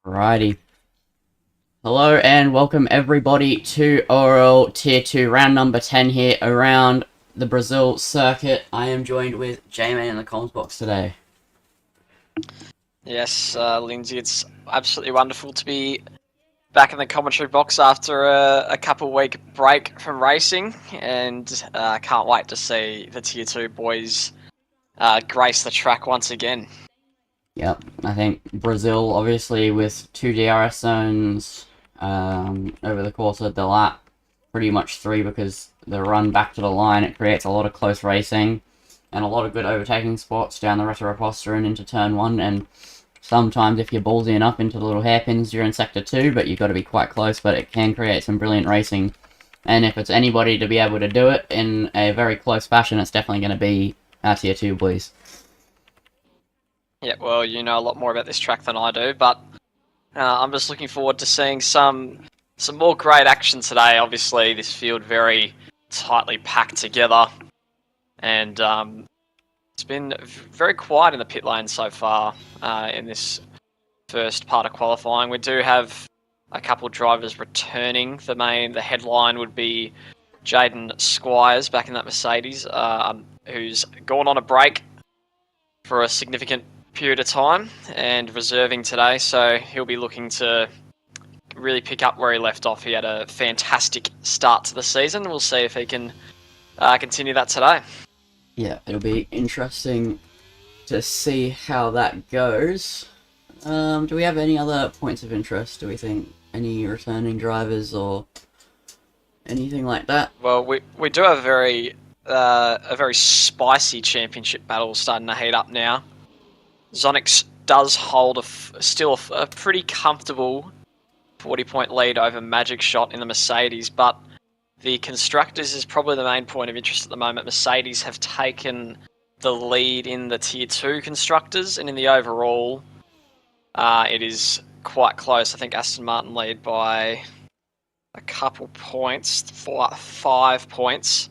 Alrighty. Hello and welcome everybody to ORL Tier 2 round number 10 here around the Brazil circuit. I am joined with J-Man in the comms box today. Yes, Lindsay, it's absolutely wonderful to be back in the commentary box after a couple-week break from racing, and can't wait to see the Tier 2 boys grace the track once again. Yep, I think Brazil, obviously, with 2 DRS zones over the course of the lap, pretty much 3 because the run back to the line, it creates a lot of close racing and a lot of good overtaking spots down the Retroposter and into turn 1, and sometimes if you're ballsy enough into the little hairpins, you're in sector 2, but you've got to be quite close, but it can create some brilliant racing. And if it's anybody to be able to do it in a very close fashion, it's definitely going to be our Tier 2 boys. Yeah, well, you know a lot more about this track than I do, but I'm just looking forward to seeing some more great action today. Obviously, this field very tightly packed together, and it's been very quiet in the pit lane so far in this first part of qualifying. We do have a couple of drivers returning. The headline would be Jaden Squires back in that Mercedes, who's gone on a break for a significant period of time and reserving today, so he'll be looking to really pick up where he left off. He had a fantastic start to the season. We'll see if he can continue that today. Yeah, it'll be interesting to see how that goes. Do we have any other points of interest, do we think? Any returning drivers or anything like that? Well, we do have a very spicy championship battle starting to heat up now. Zonix does hold still a pretty comfortable 40-point lead over Magic Shot in the Mercedes, but the Constructors is probably the main point of interest at the moment. Mercedes have taken the lead in the Tier 2 Constructors, and in the overall, it is quite close. I think Aston Martin lead by a couple points, 5 points.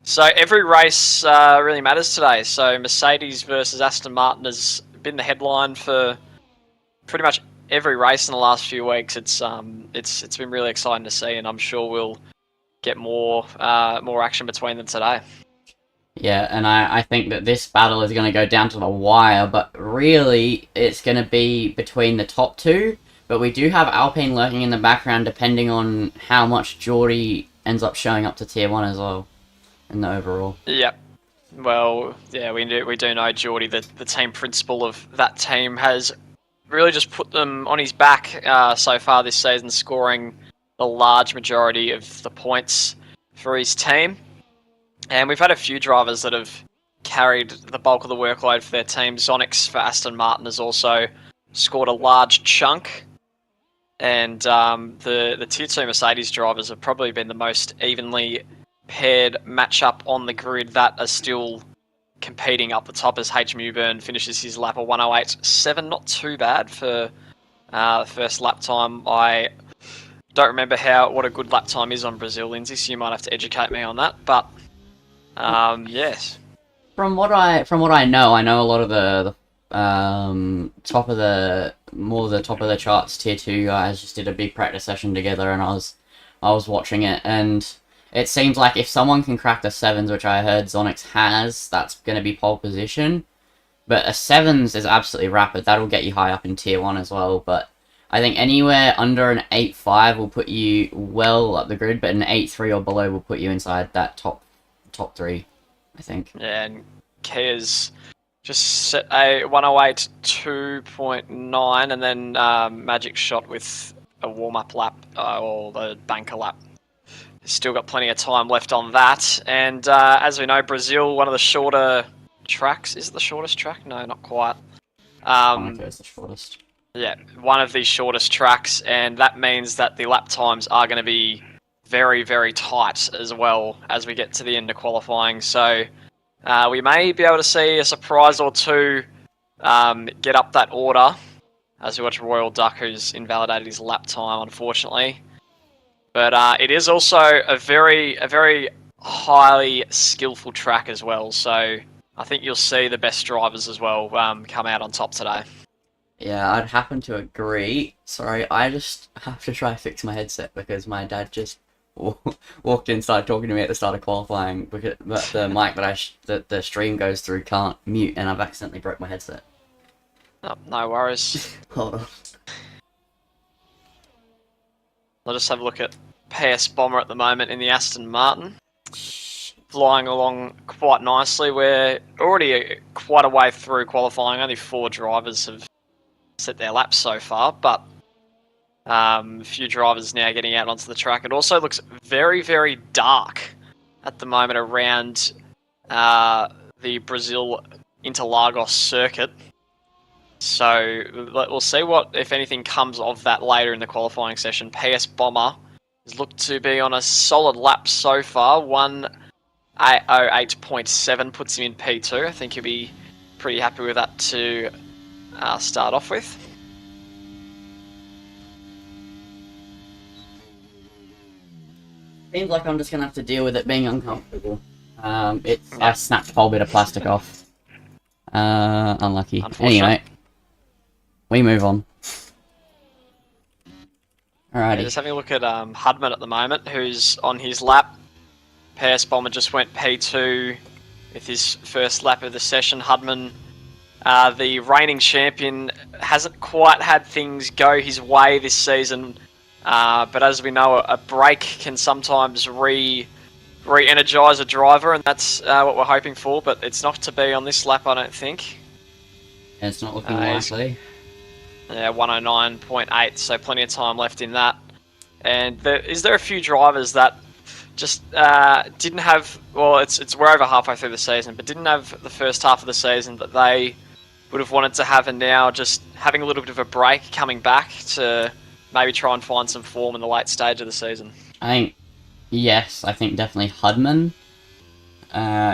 So every race really matters today. So Mercedes versus Aston Martin has been the headline for pretty much every race in the last few weeks. It's been really exciting to see, and I'm sure we'll get more action between them today. Yeah, and I think that this battle is going to go down to the wire, but really it's going to be between the top two. But we do have Alpine lurking in the background depending on how much Geordie ends up showing up to Tier 1 as well in the overall. Yep. Well, yeah, we do know Geordie, the team principal of that team, has really just put them on his back so far this season, scoring the large majority of the points for his team. And we've had a few drivers that have carried the bulk of the workload for their team. Zonix for Aston Martin has also scored a large chunk. And the Tier 2 Mercedes drivers have probably been the most evenly paired matchup on the grid that are still competing up the top, as H. Mewburn finishes his lap of 108.7. Not too bad for the first lap time. I don't remember what a good lap time is on Brazil, Lindsay, so you might have to educate me on that. But yes. From what I know a lot of the top of the charts Tier 2 guys just did a big practice session together, and I was watching it, and it seems like if someone can crack the 7s, which I heard Zonix has, that's going to be pole position. But a 7s is absolutely rapid. That'll get you high up in Tier 1 as well. But I think anywhere under an 8.5 will put you well up the grid, but an 8.3 or below will put you inside that top 3, I think. Yeah, and Kia's just set a 108.2.9, and then Magic Shot with a warm-up lap, or the banker lap. Still got plenty of time left on that. And as we know, Brazil, one of the shorter tracks. Is it the shortest track? No, not quite. Monaco is the shortest. Yeah, one of the shortest tracks, and that means that the lap times are going to be very, very tight as well as we get to the end of qualifying. So we may be able to see a surprise or two get up that order as we watch Royal Duck, who's invalidated his lap time, unfortunately. But it is also a very highly skillful track as well. So I think you'll see the best drivers as well come out on top today. Yeah, I'd happen to agree. Sorry, I just have to try to fix my headset because my dad just walked in, started talking to me at the start of qualifying, but the mic that the stream goes through can't mute, and I've accidentally broke my headset. No, no worries. Hold on. I'll just have a look at PS Bomber at the moment in the Aston Martin. Flying along quite nicely. We're already quite a way through qualifying. Only 4 drivers have set their laps so far, but a few drivers now getting out onto the track. It also looks very, very dark at the moment around the Brazil Interlagos circuit. So we'll see what, if anything, comes of that later in the qualifying session. PS Bomber has looked to be on a solid lap so far. 1:08.7 puts him in P2. I think he'll be pretty happy with that to start off with. Seems like I'm just gonna have to deal with it being uncomfortable. I snapped a whole bit of plastic off. Unlucky. Anyway, we move on. Alrighty. Yeah, just having a look at Hudman at the moment, who's on his lap. PS Bomber just went P2 with his first lap of the session. Hudman, the reigning champion, hasn't quite had things go his way this season. But as we know, a break can sometimes re-energise a driver, and that's what we're hoping for. But it's not to be on this lap, I don't think. Yeah, it's not looking likely. Yeah, 109.8, so plenty of time left in that. And is there a few drivers that just didn't have? Well, we're over halfway through the season, but didn't have the first half of the season that they would have wanted to have, and now just having a little bit of a break, coming back to maybe try and find some form in the late stage of the season. I think definitely Hudman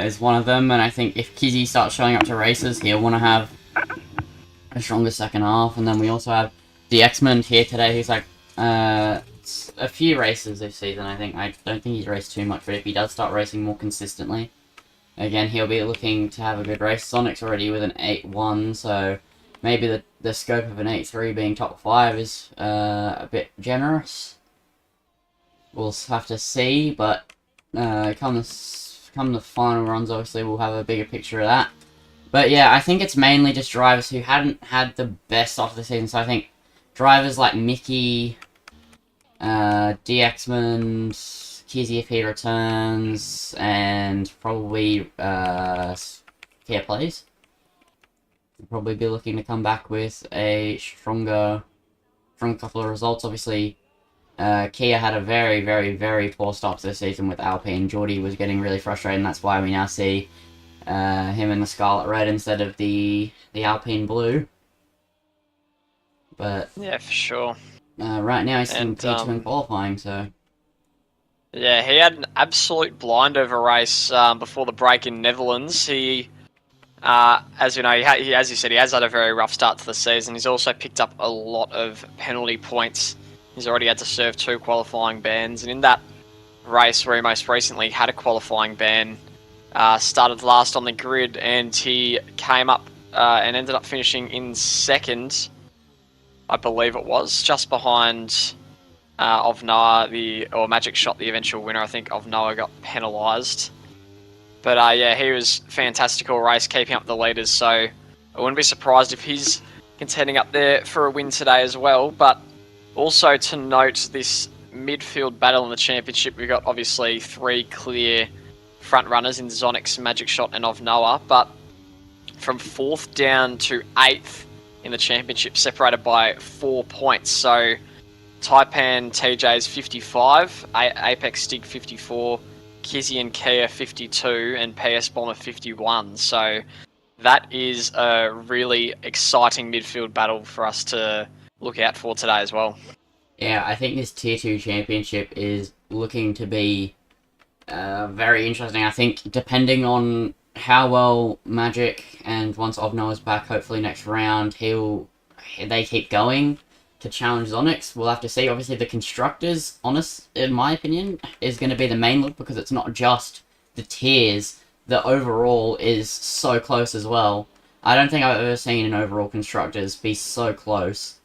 is one of them, and I think if Kizzy starts showing up to races, he'll want to have a stronger second half. And then we also have the X-Men here today, who's like a few races this season. I don't think he's raced too much, but if he does start racing more consistently, again, he'll be looking to have a good race. Sonic's already with an 8-1, so maybe the scope of an 8-3 being top 5 is a bit generous. We'll have to see, but come the final runs, obviously we'll have a bigger picture of that. But yeah, I think it's mainly just drivers who hadn't had the best off the season. So I think drivers like Mickey, DXman, Kizzy if he returns, and probably Kia Plays. We'll probably be looking to come back with a stronger couple of results. Obviously, Kia had a very, very, very poor start to the season with Alpine. Geordie was getting really frustrated, and that's why we now see him in the Scarlet Red instead of the Alpine Blue. But yeah, for sure. Right now he's in P2 in qualifying, so yeah, he had an absolute blind over race before the break in Netherlands. He, as you know, as you said, he has had a very rough start to the season. He's also picked up a lot of penalty points. He's already had to serve 2 qualifying bans, and in that race where he most recently had a qualifying ban, started last on the grid, and he came up and ended up finishing in second, I believe it was, just behind Ovnoa, or Magic Shot, the eventual winner. I think Ovnoa got penalised. But yeah, he was fantastic all race, keeping up the leaders, so I wouldn't be surprised if he's contending up there for a win today as well. But also to note, this midfield battle in the championship, we've got obviously 3 clear front runners in Zonix, Magic Shot and Ovnoa, but from 4th down to 8th in the championship, separated by 4 points. So Taipan TJ's 55, Apex Stig 54, Kizzy and Kia 52, and PS Bomber 51. So that is a really exciting midfield battle for us to look out for today as well. yeah, I think this Tier 2 championship is looking to be very interesting. I think depending on how well Magic, and once Ovnoa's back, hopefully next round, they keep going to challenge Zonix. We'll have to see. Obviously, the Constructors, in my opinion, is going to be the main look, because it's not just the tiers. The overall is so close as well. I don't think I've ever seen an overall constructors be so close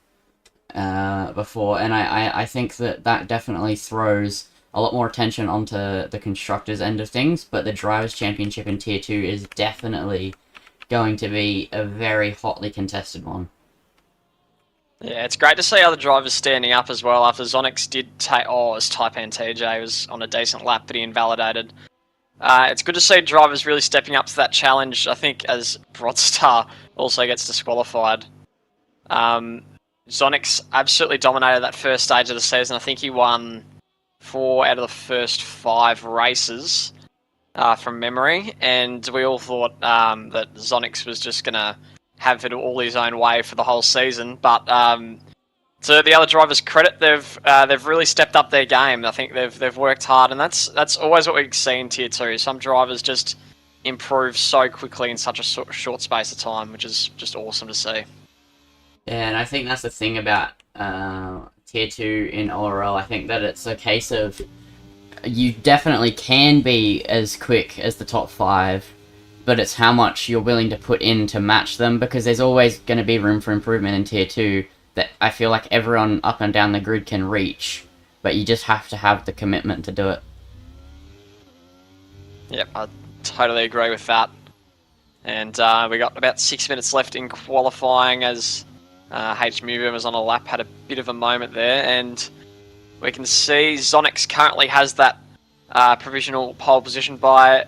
before, and I think that definitely throws a lot more attention onto the constructors end of things, but the drivers championship in tier 2 is definitely going to be a very hotly contested one. Yeah, it's great to see other drivers standing up as well after Zonix did take. Oh, it was Taipan TJ was on a decent lap, but he invalidated. It's good to see drivers really stepping up to that challenge. I think as Broadstar also gets disqualified. Zonix absolutely dominated that first stage of the season. I think he won 4 out of the first 5 races from memory, and we all thought that Zonix was just going to have it all his own way for the whole season. But to the other drivers' credit, they've really stepped up their game. I think they've worked hard, and that's always what we see in tier 2. Some drivers just improve so quickly in such a short space of time, which is just awesome to see. Yeah, and I think that's the thing about tier 2 in ORL. I think that it's a case of you definitely can be as quick as the top 5, but it's how much you're willing to put in to match them, because there's always going to be room for improvement in tier 2 that I feel like everyone up and down the grid can reach, but you just have to have the commitment to do it. Yep, I totally agree with that. And we got about 6 minutes left in qualifying as HMU was on a lap, had a bit of a moment there, and we can see Zonix currently has that provisional pole position by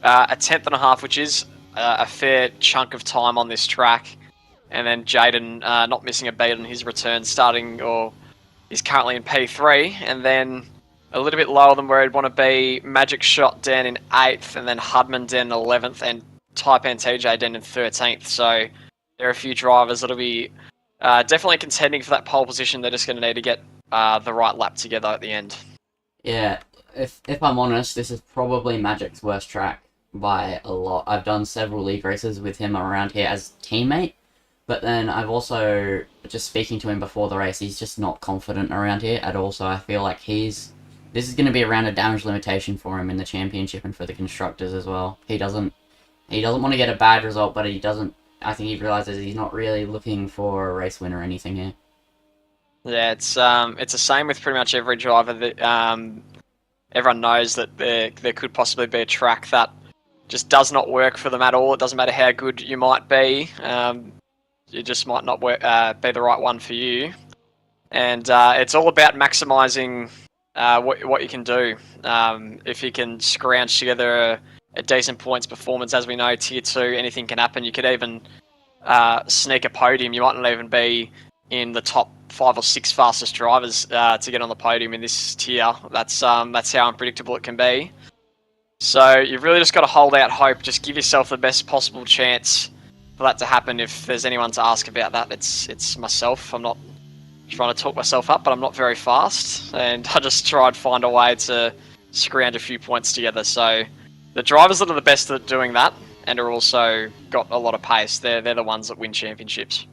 a tenth and a half, which is a fair chunk of time on this track. And then Jaden not missing a beat on his return, is currently in P3, and then a little bit lower than where he'd want to be. Magic Shot down in 8th, and then Hudman down in 11th, and Taipan TJ down in 13th. So there are a few drivers that'll be definitely contending for that pole position. They're just going to need to get the right lap together at the end. Yeah, if I'm honest, this is probably Magic's worst track by a lot. I've done several league races with him around here as teammate, but then I've also, just speaking to him before the race, he's just not confident around here at all, so I feel like this is going to be around a damage limitation for him in the championship and for the constructors as well. He doesn't want to get a bad result, but I think he realises he's not really looking for a race win or anything here. Yeah, it's the same with pretty much every driver. That everyone knows that there could possibly be a track that just does not work for them at all. It doesn't matter how good you might be. It just might not be the right one for you. And it's all about maximising what you can do. If you can scrounge together a decent points performance, as we know, tier 2, anything can happen. You could even sneak a podium. You might not even be in the top 5 or 6 fastest drivers to get on the podium in this tier. That's how unpredictable it can be. So you've really just got to hold out hope. Just give yourself the best possible chance for that to happen. If there's anyone to ask about that, it's myself. I'm not trying to talk myself up, but I'm not very fast, and I just try and find a way to scrounge a few points together. So the drivers that are the best at doing that and are also got a lot of pace, they're the ones that win championships.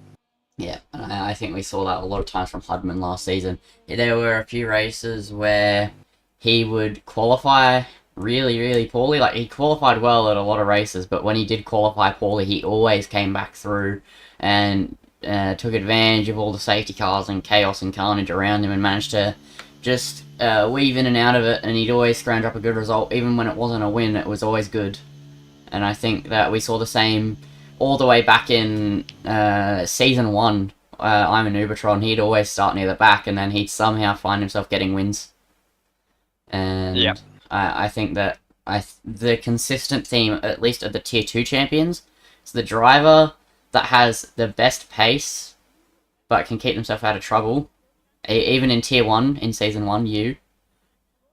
Yeah, I think we saw that a lot of times from Hudman last season. There were a few races where he would qualify really, really poorly. Like, he qualified well at a lot of races, but when he did qualify poorly, he always came back through and took advantage of all the safety cars and chaos and carnage around him and managed to just weave in and out of it, and he'd always scrounge up a good result. Even when it wasn't a win, it was always good. And I think that we saw the same all the way back in Season 1. I'm an Ubertron, he'd always start near the back, and then he'd somehow find himself getting wins. And Yep. I think that the consistent theme, at least of the Tier 2 champions, is the driver that has the best pace, but can keep themselves out of trouble. Even in Tier 1, in Season 1,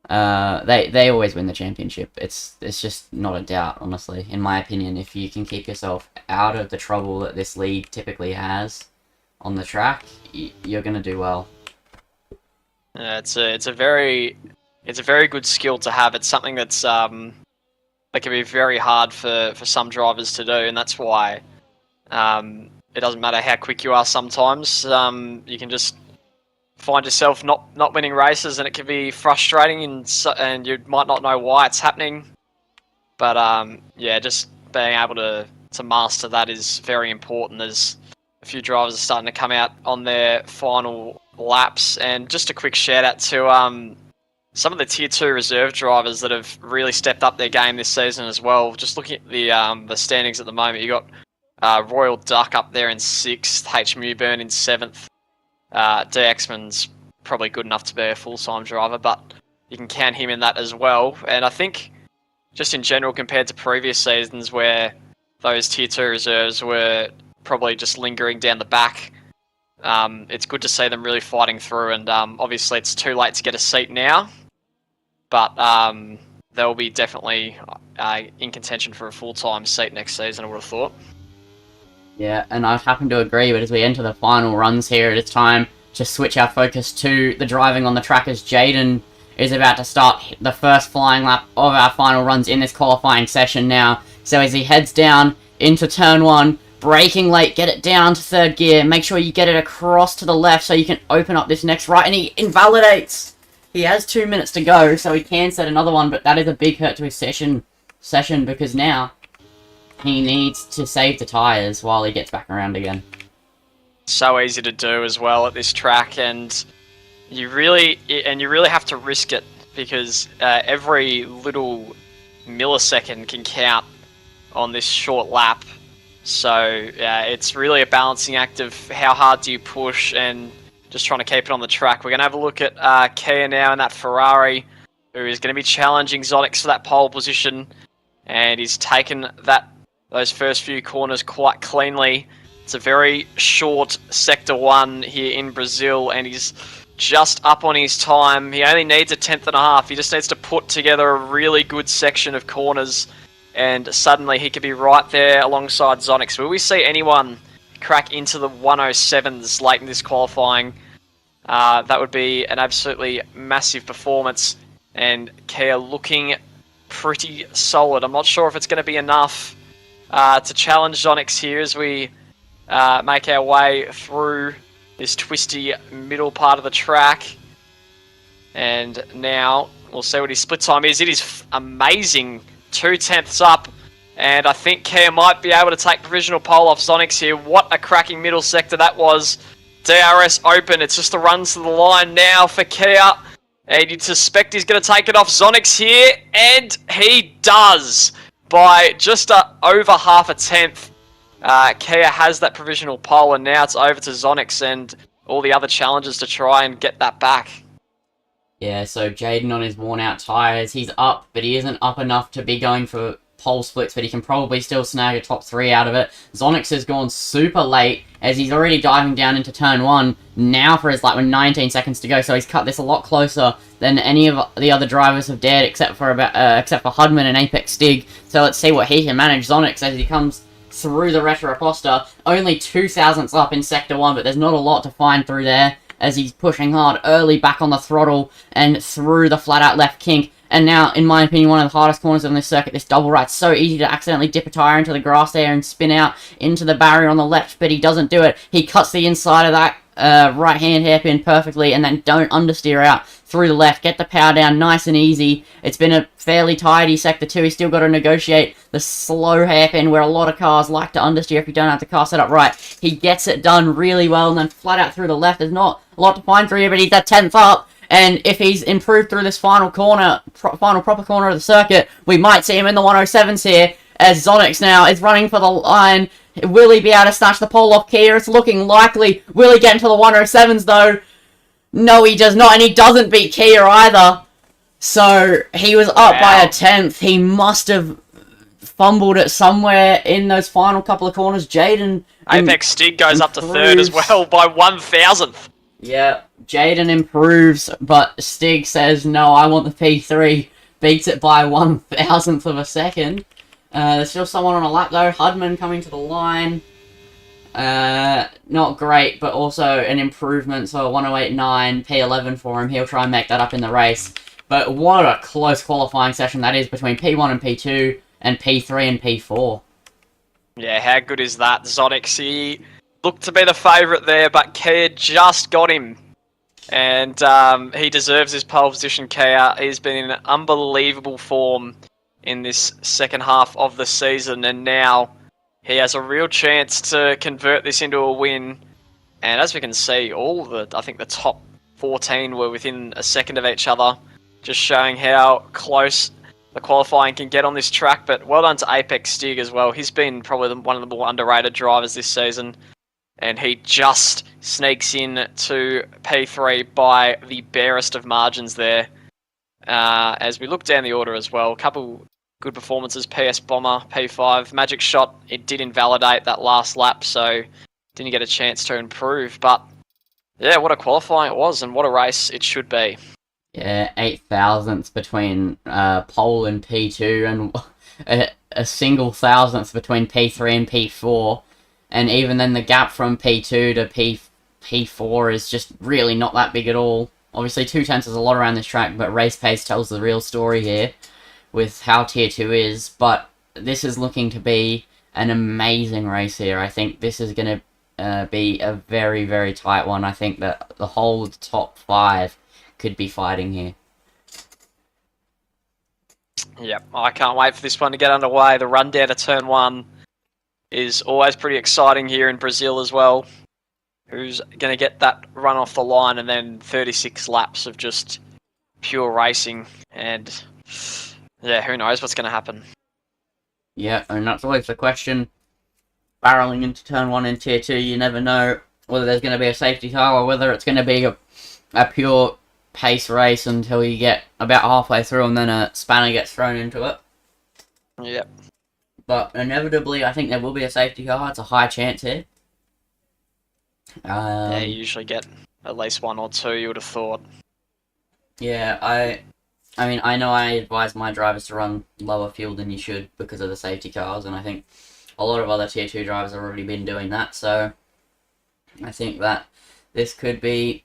they always win the championship. It's just not a doubt, honestly, in my opinion. If you can keep yourself out of the trouble that this league typically has on the track, you're going to do well. It's a very good skill to have. It's something that's that can be very hard for some drivers to do, and that's why it doesn't matter how quick you are. Sometimes you can just find yourself not winning races, and it can be frustrating, and you might not know why it's happening. But yeah, just being able to to master that is very important. There's a few drivers are starting to come out on their final laps, and just a quick shout out to some of the Tier 2 reserve drivers that have really stepped up their game this season as well. Just looking at the standings at the moment, you got Royal Duck up there in 6th, H. Mewburn in 7th. DXman's probably good enough to be a full-time driver, but you can count him in that as well. And I think just in general, compared to previous seasons where those Tier 2 reserves were probably just lingering down the back, it's good to see them really fighting through. And obviously it's too late to get a seat now, but they'll be definitely in contention for a full-time seat next season, I would have thought. Yeah, and I happen to agree, but as we enter the final runs here, it is time to switch our focus to the driving on the track, as Jaden is about to start the first flying lap of our final runs in this qualifying session now. So as he heads down into turn 1, braking late, get it down to 3rd gear, make sure you get it across to the left so you can open up this next right, and he invalidates! He has 2 minutes to go, so he can set another one, but that is a big hurt to his session because now he needs to save the tyres while he gets back around again. So easy to do as well at this track, and you really have to risk it, because every little millisecond can count on this short lap. So it's really a balancing act of how hard do you push and just trying to keep it on the track. We're going to have a look at Kia now in that Ferrari, who is going to be challenging Zonix for that pole position, and he's taken those first few corners quite cleanly. It's a very short Sector 1 here in Brazil, and he's just up on his time. He only needs a 10th and a half. He just needs to put together a really good section of corners, and suddenly he could be right there alongside Zonix. Will we see anyone crack into the 107s late in this qualifying? That would be an absolutely massive performance, and Kia looking pretty solid. I'm not sure if it's going to be enough to challenge Zonix here as we make our way through this twisty middle part of the track. And now we'll see what his split time is. It is amazing, 2/10 up, and I think Kia might be able to take provisional pole off Zonix here. What a cracking middle sector that was. DRS open, it's just the runs to the line now for Kia, and you'd suspect he's going to take it off Zonix here, and he does by just over half a tenth. Kia has that provisional pole, and now it's over to Zonix and all the other challengers to try and get that back. Yeah, so Jaden on his worn-out tyres, he's up, but he isn't up enough to be going for pole splits, but he can probably still snag a top 3 out of it. Zonix has gone super late, as he's already diving down into turn 1, now for his lap with 19 seconds to go, so he's cut this a lot closer than any of the other drivers have dared, except for Hudman and Apex Stig. So let's see what he can manage. Zonix, as he comes through the Retroposta, only 2 thousandths up in Sector 1, but there's not a lot to find through there, as he's pushing hard early back on the throttle and through the flat-out left kink. And now, in my opinion, one of the hardest corners on this circuit, this double right. So easy to accidentally dip a tyre into the grass there and spin out into the barrier on the left, but he doesn't do it. He cuts the inside of that right-hand hairpin perfectly, and then don't understeer out through the left. Get the power down nice and easy. It's been a fairly tidy Sector 2. He's still got to negotiate the slow hairpin, where a lot of cars like to understeer if you don't have the car set up right. He gets it done really well, and then flat out through the left. There's not a lot to find through here, but he's at 10th up. And if he's improved through this final corner, final proper corner of the circuit, we might see him in the 107s here, as Zonix now is running for the line. Will he be able to snatch the pole off Kia? It's looking likely. Will he get into the 107s though? No, he does not, and he doesn't beat Kia either. So he was up by a 10th. He must have fumbled it somewhere in those final couple of corners. Jaden Apex Stig goes up to 3rd as well by 1,000th. Yeah, Jaden improves, but Stig says, no, I want the P3. Beats it by 1,000th of a second. There's still someone on a lap, though. Hudman coming to the line. Not great, but also an improvement. So a 108.9, P11 for him. He'll try and make that up in the race. But what a close qualifying session that is between P1 and P2, and P3 and P4. Yeah, how good is that? Zonix, he looked to be the favourite there, but Kia just got him. And he deserves his pole position, Kia. He's been in unbelievable form in this second half of the season, and now he has a real chance to convert this into a win. And as we can see, I think the top 14 were within a second of each other, just showing how close the qualifying can get on this track. But well done to Apex Stig as well. He's been probably one of the more underrated drivers this season, and he just sneaks in to P3 by the barest of margins there. As we look down the order as well, a couple good performances. PS Bomber, P5, Magic Shot, it did invalidate that last lap, so didn't get a chance to improve. But yeah, what a qualifying it was, and what a race it should be. Yeah, 8 thousandths between pole and P2, and a single thousandth between P3 and P4. And even then, the gap from P2 to P4 is just really not that big at all. Obviously, 2/10 is a lot around this track, but race pace tells the real story here with how Tier 2 is. But this is looking to be an amazing race here. I think this is going to be a very, very tight one. I think that the whole top 5 could be fighting here. Yep, I can't wait for this one to get underway. The run down to turn 1 is always pretty exciting here in Brazil as well. Who's going to get that run off the line, and then 36 laps of just pure racing, and yeah, who knows what's going to happen. Yeah, and that's always the question. Barreling into turn 1 in Tier 2, you never know whether there's going to be a safety car or whether it's going to be a pure pace race until you get about halfway through and then a spanner gets thrown into it. Yep. But inevitably, I think there will be a safety car. It's a high chance here. Yeah, you usually get at least 1 or 2, you would have thought. Yeah, I mean, I know I advise my drivers to run lower fuel than you should because of the safety cars, and I think a lot of other Tier 2 drivers have already been doing that, so I think that this could be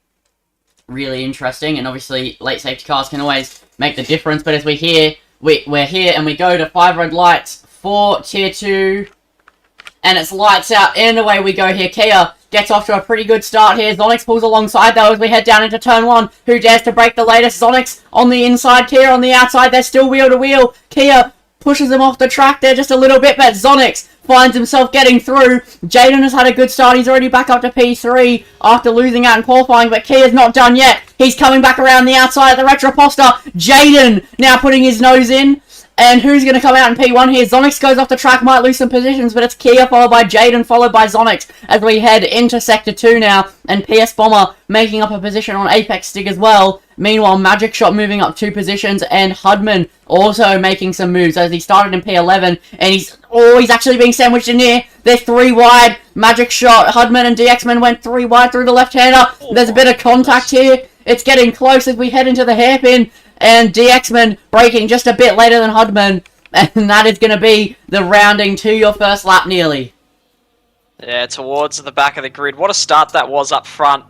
really interesting, and obviously late safety cars can always make the difference, but as we're here and we go to 5 red lights for Tier 2, and it's lights out, and away we go here. Kia gets off to a pretty good start here. Zonix pulls alongside though as we head down into turn 1. Who dares to break the latest? Zonix on the inside, Kia on the outside. They're still wheel to wheel. Kia pushes them off the track there just a little bit, but Zonix finds himself getting through. Jaden has had a good start. He's already back up to P3 after losing out in qualifying, but Kia's not done yet. He's coming back around the outside of the Retroposter. Jaden now putting his nose in. And who's going to come out in P1 here? Zonix goes off the track, might lose some positions, but it's Kia followed by Jaden, followed by Zonix as we head into Sector 2 now. And PS Bomber making up a position on Apex Stig as well. Meanwhile, Magic Shot moving up 2 positions, and Hudman also making some moves as he started in P11, and he's actually being sandwiched in here. They're 3 wide. Magic Shot, Hudman and DXman went 3 wide through the left-hander. There's a bit of contact here. It's getting close as we head into the hairpin. And DXman braking just a bit later than Hudman. And that is going to be the rounding to your first lap nearly. Yeah, towards the back of the grid. What a start that was up front.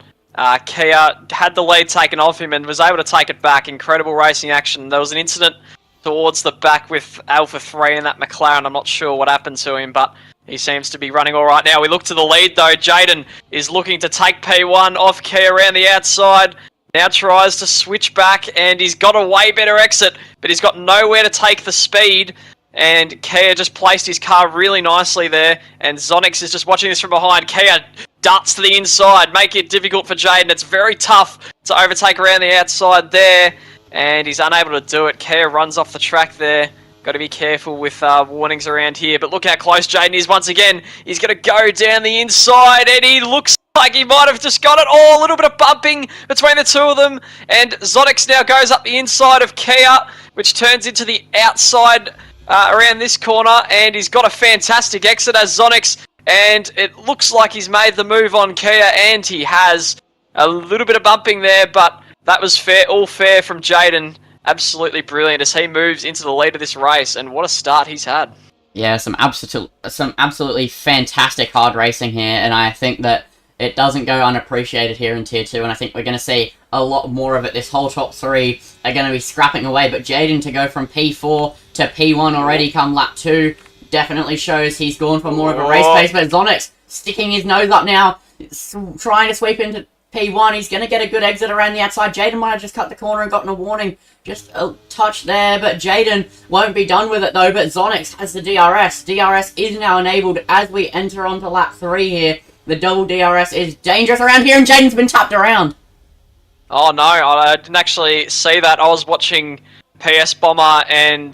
Kia had the lead taken off him and was able to take it back. Incredible racing action. There was an incident towards the back with Alpha 3 in that McLaren. I'm not sure what happened to him, but he seems to be running all right now. We look to the lead, though. Jaden is looking to take P1 off Kia around the outside. Now tries to switch back, and he's got a way better exit, but he's got nowhere to take the speed, and Kia just placed his car really nicely there, and Zonix is just watching this from behind. Kia darts to the inside, making it difficult for Jaden. It's very tough to overtake around the outside there, and he's unable to do it. Kia runs off the track there. Got to be careful with warnings around here, but look how close Jaden is once again. He's going to go down the inside, and he looks like he might have just got it. Oh, a little bit of bumping between the two of them. And Zonix now goes up the inside of Kia, which turns into the outside around this corner. And he's got a fantastic exit as Zonix. And it looks like he's made the move on Kia, and he has. A little bit of bumping there, but that was fair, all fair from Jaden. Absolutely brilliant as he moves into the lead of this race. And what a start he's had. Yeah, some absolutely fantastic hard racing here. And I think that it doesn't go unappreciated here in Tier 2, and I think we're going to see a lot more of it. This whole top 3 are going to be scrapping away, but Jaden to go from P4 to P1 already come lap 2 definitely shows he's gone for more of a race pace, but Zonix sticking his nose up now, trying to sweep into P1. He's going to get a good exit around the outside. Jaden might have just cut the corner and gotten a warning. Just a touch there, but Jaden won't be done with it though. But Zonix has the DRS. DRS is now enabled as we enter onto lap 3 here. The double DRS is dangerous around here, and Jaden's been tapped around. Oh no, I didn't actually see that. I was watching PS Bomber and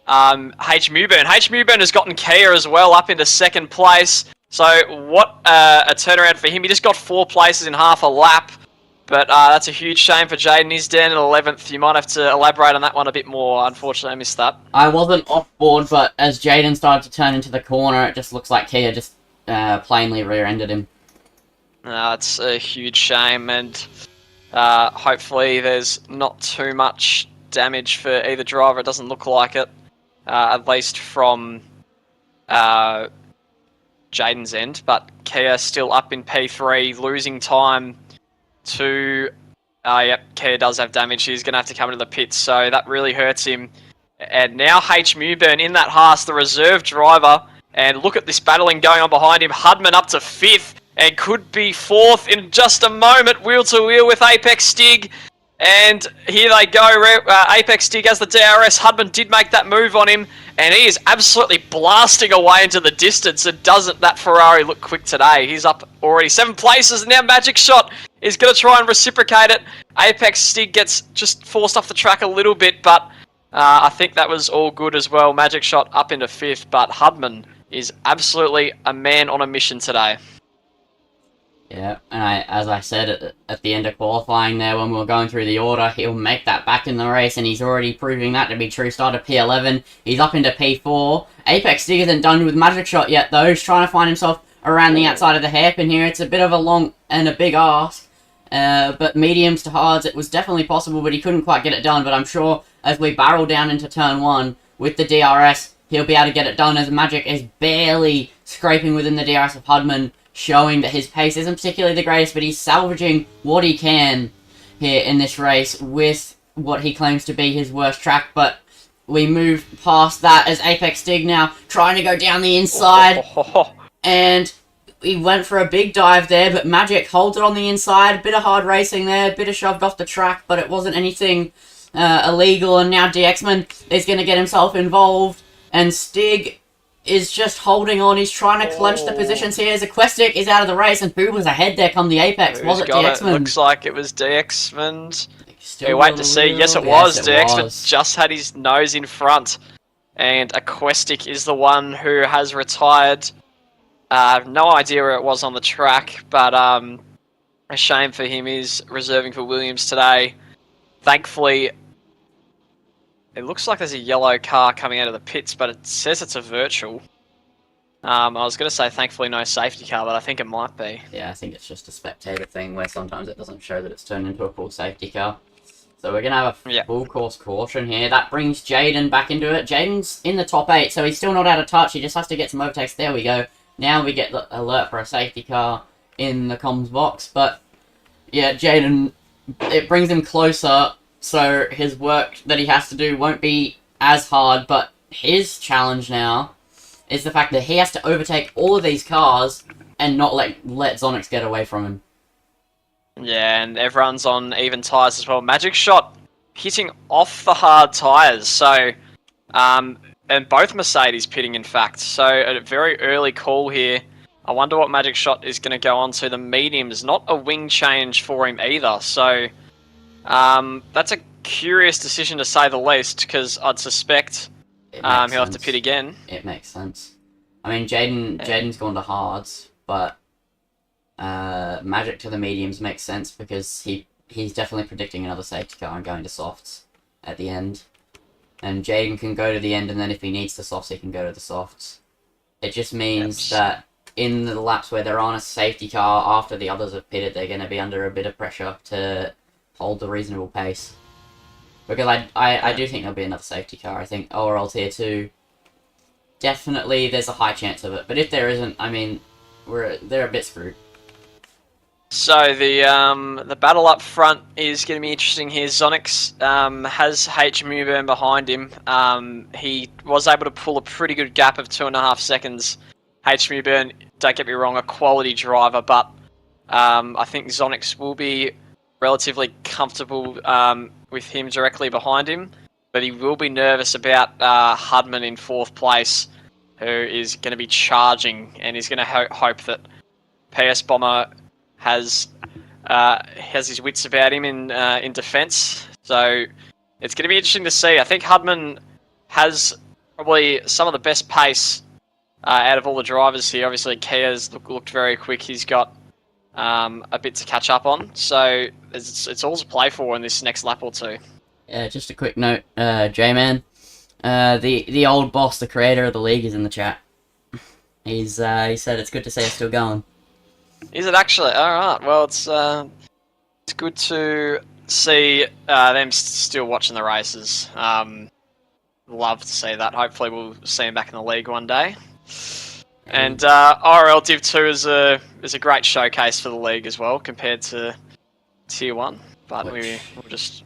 H Mewburn. H Mewburn has gotten Kia as well up into 2nd place. So what a turnaround for him. He just got 4 places in half a lap. But that's a huge shame for Jaden. He's down in 11th. You might have to elaborate on that one a bit more. Unfortunately, I missed that. I wasn't off board, but as Jaden started to turn into the corner, it just looks like Kia just plainly rear-ended him. It's a huge shame, and hopefully there's not too much damage for either driver. It doesn't look like it, at least from Jaden's end. But Kia still up in P3, losing time to... yep, Kia does have damage. He's going to have to come into the pits, so that really hurts him. And now H Mewburn in that Haas, the reserve driver. And look at this battling going on behind him. Hudman up to 5th and could be 4th in just a moment. Wheel to wheel with Apex Stig. And here they go. Apex Stig has the DRS. Hudman did make that move on him. And he is absolutely blasting away into the distance. And doesn't that Ferrari look quick today? He's up already 7 places. And now Magic Shot is going to try and reciprocate it. Apex Stig gets just forced off the track a little bit. But I think that was all good as well. Magic Shot up into 5th. But Hudman is absolutely a man on a mission today. Yeah, and as I said at the end of qualifying there, when we were going through the order, he'll make that back in the race, and he's already proving that to be true. Started P11, he's up into P4. Apex Stig isn't done with Magic Shot yet, though. He's trying to find himself around the outside of the hairpin here. It's a bit of a long and a big ask, but mediums to hards, it was definitely possible, but he couldn't quite get it done. But I'm sure as we barrel down into turn 1 with the DRS, he'll be able to get it done, as Magic is barely scraping within the DRS of Hudman, showing that his pace isn't particularly the greatest, but he's salvaging what he can here in this race with what he claims to be his worst track. But we move past that as Apex Stig now trying to go down the inside, and he went for a big dive there, but Magic holds it on the inside. Bit of hard racing there, bit of shoved off the track, but it wasn't anything illegal, and now DXman is going to get himself involved, and Stig is just holding on. He's trying to clench the positions here. Aquestic is out of the race, and who was ahead there come the apex? Was it DXman? Looks like it was DXman. Yeah, wait to see. Yes, it was. DXman just had his nose in front, and Aquestic is the one who has retired. I have no idea where it was on the track, but a shame for him. He's reserving for Williams today. Thankfully, it looks like there's a yellow car coming out of the pits, but it says it's a virtual. I was going to say thankfully no safety car, but I think it might be. Yeah, I think it's just a spectator thing where sometimes it doesn't show that it's turned into a full safety car. So we're going to have a full course caution here. That brings Jaden back into it. Jaden's in the top 8, so he's still not out of touch. He just has to get some overtakes. There we go. Now we get the alert for a safety car in the comms box. But yeah, Jaden, it brings him closer. So his work that he has to do won't be as hard, but his challenge now is the fact that he has to overtake all of these cars and not let Zonix get away from him. Yeah, and everyone's on even tyres as well. Magic Shot hitting off the hard tyres, so and both Mercedes pitting in fact. So a very early call here. I wonder what Magic Shot is going to go on to. The mediums, not a wing change for him either, so that's a curious decision to say the least, because I'd suspect he'll have to pit again. It makes sense. I mean, Jaden's gone to hards, but Magic to the mediums makes sense because he's definitely predicting another safety car and going to softs at the end. And Jaden can go to the end, and then if he needs the softs, he can go to the softs. It just means that in the laps where they're on a safety car after the others have pitted, they're going to be under a bit of pressure to hold the reasonable pace. Because I do think there'll be another safety car. I think ORL Tier 2, definitely there's a high chance of it. But if there isn't, I mean, they're a bit screwed. So the battle up front is going to be interesting here. Zonix has H Mewburn behind him. He was able to pull a pretty good gap of 2.5 seconds. H Mewburn, don't get me wrong, a quality driver, but I think Zonix will be relatively comfortable with him directly behind him, but he will be nervous about Hudman in 4th place, who is going to be charging, and he's going to hope that PS Bomber has his wits about him in defence. So it's going to be interesting to see. I think Hudman has probably some of the best pace out of all the drivers here. Obviously, Kia's looked very quick. He's got a bit to catch up on. So it's all to play for in this next lap or two. Yeah, just a quick note, J-Man. The old boss, the creator of the league, is in the chat. He said it's good to see us still going. Is it actually? All right. Well, it's good to see them still watching the races. Love to see that. Hopefully, we'll see him back in the league one day. And ORL Div 2 is a great showcase for the league as well, compared to Tier 1. But we'll just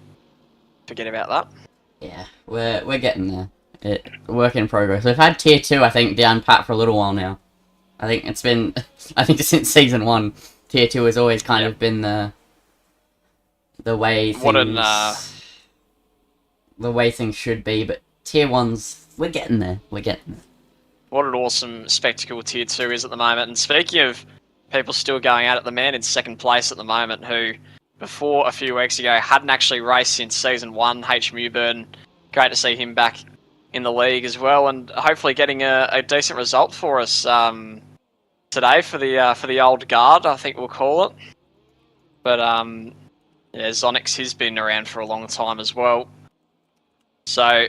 forget about that. Yeah, we're getting there. Work in progress. We've had Tier 2, I think, down pat for a little while now. I think it's been, since Season 1, Tier 2 has always kind of been the way things... the way things should be, but Tier 1's, we're getting there. What an awesome spectacle Tier 2 is at the moment. And speaking of people still going out at the man in 2nd place at the moment, who before a few weeks ago hadn't actually raced since Season 1, H. Mewburn. Great to see him back in the league as well, and hopefully getting a decent result for us today for the old guard, I think we'll call it. But yeah, Zonix has been around for a long time as well. So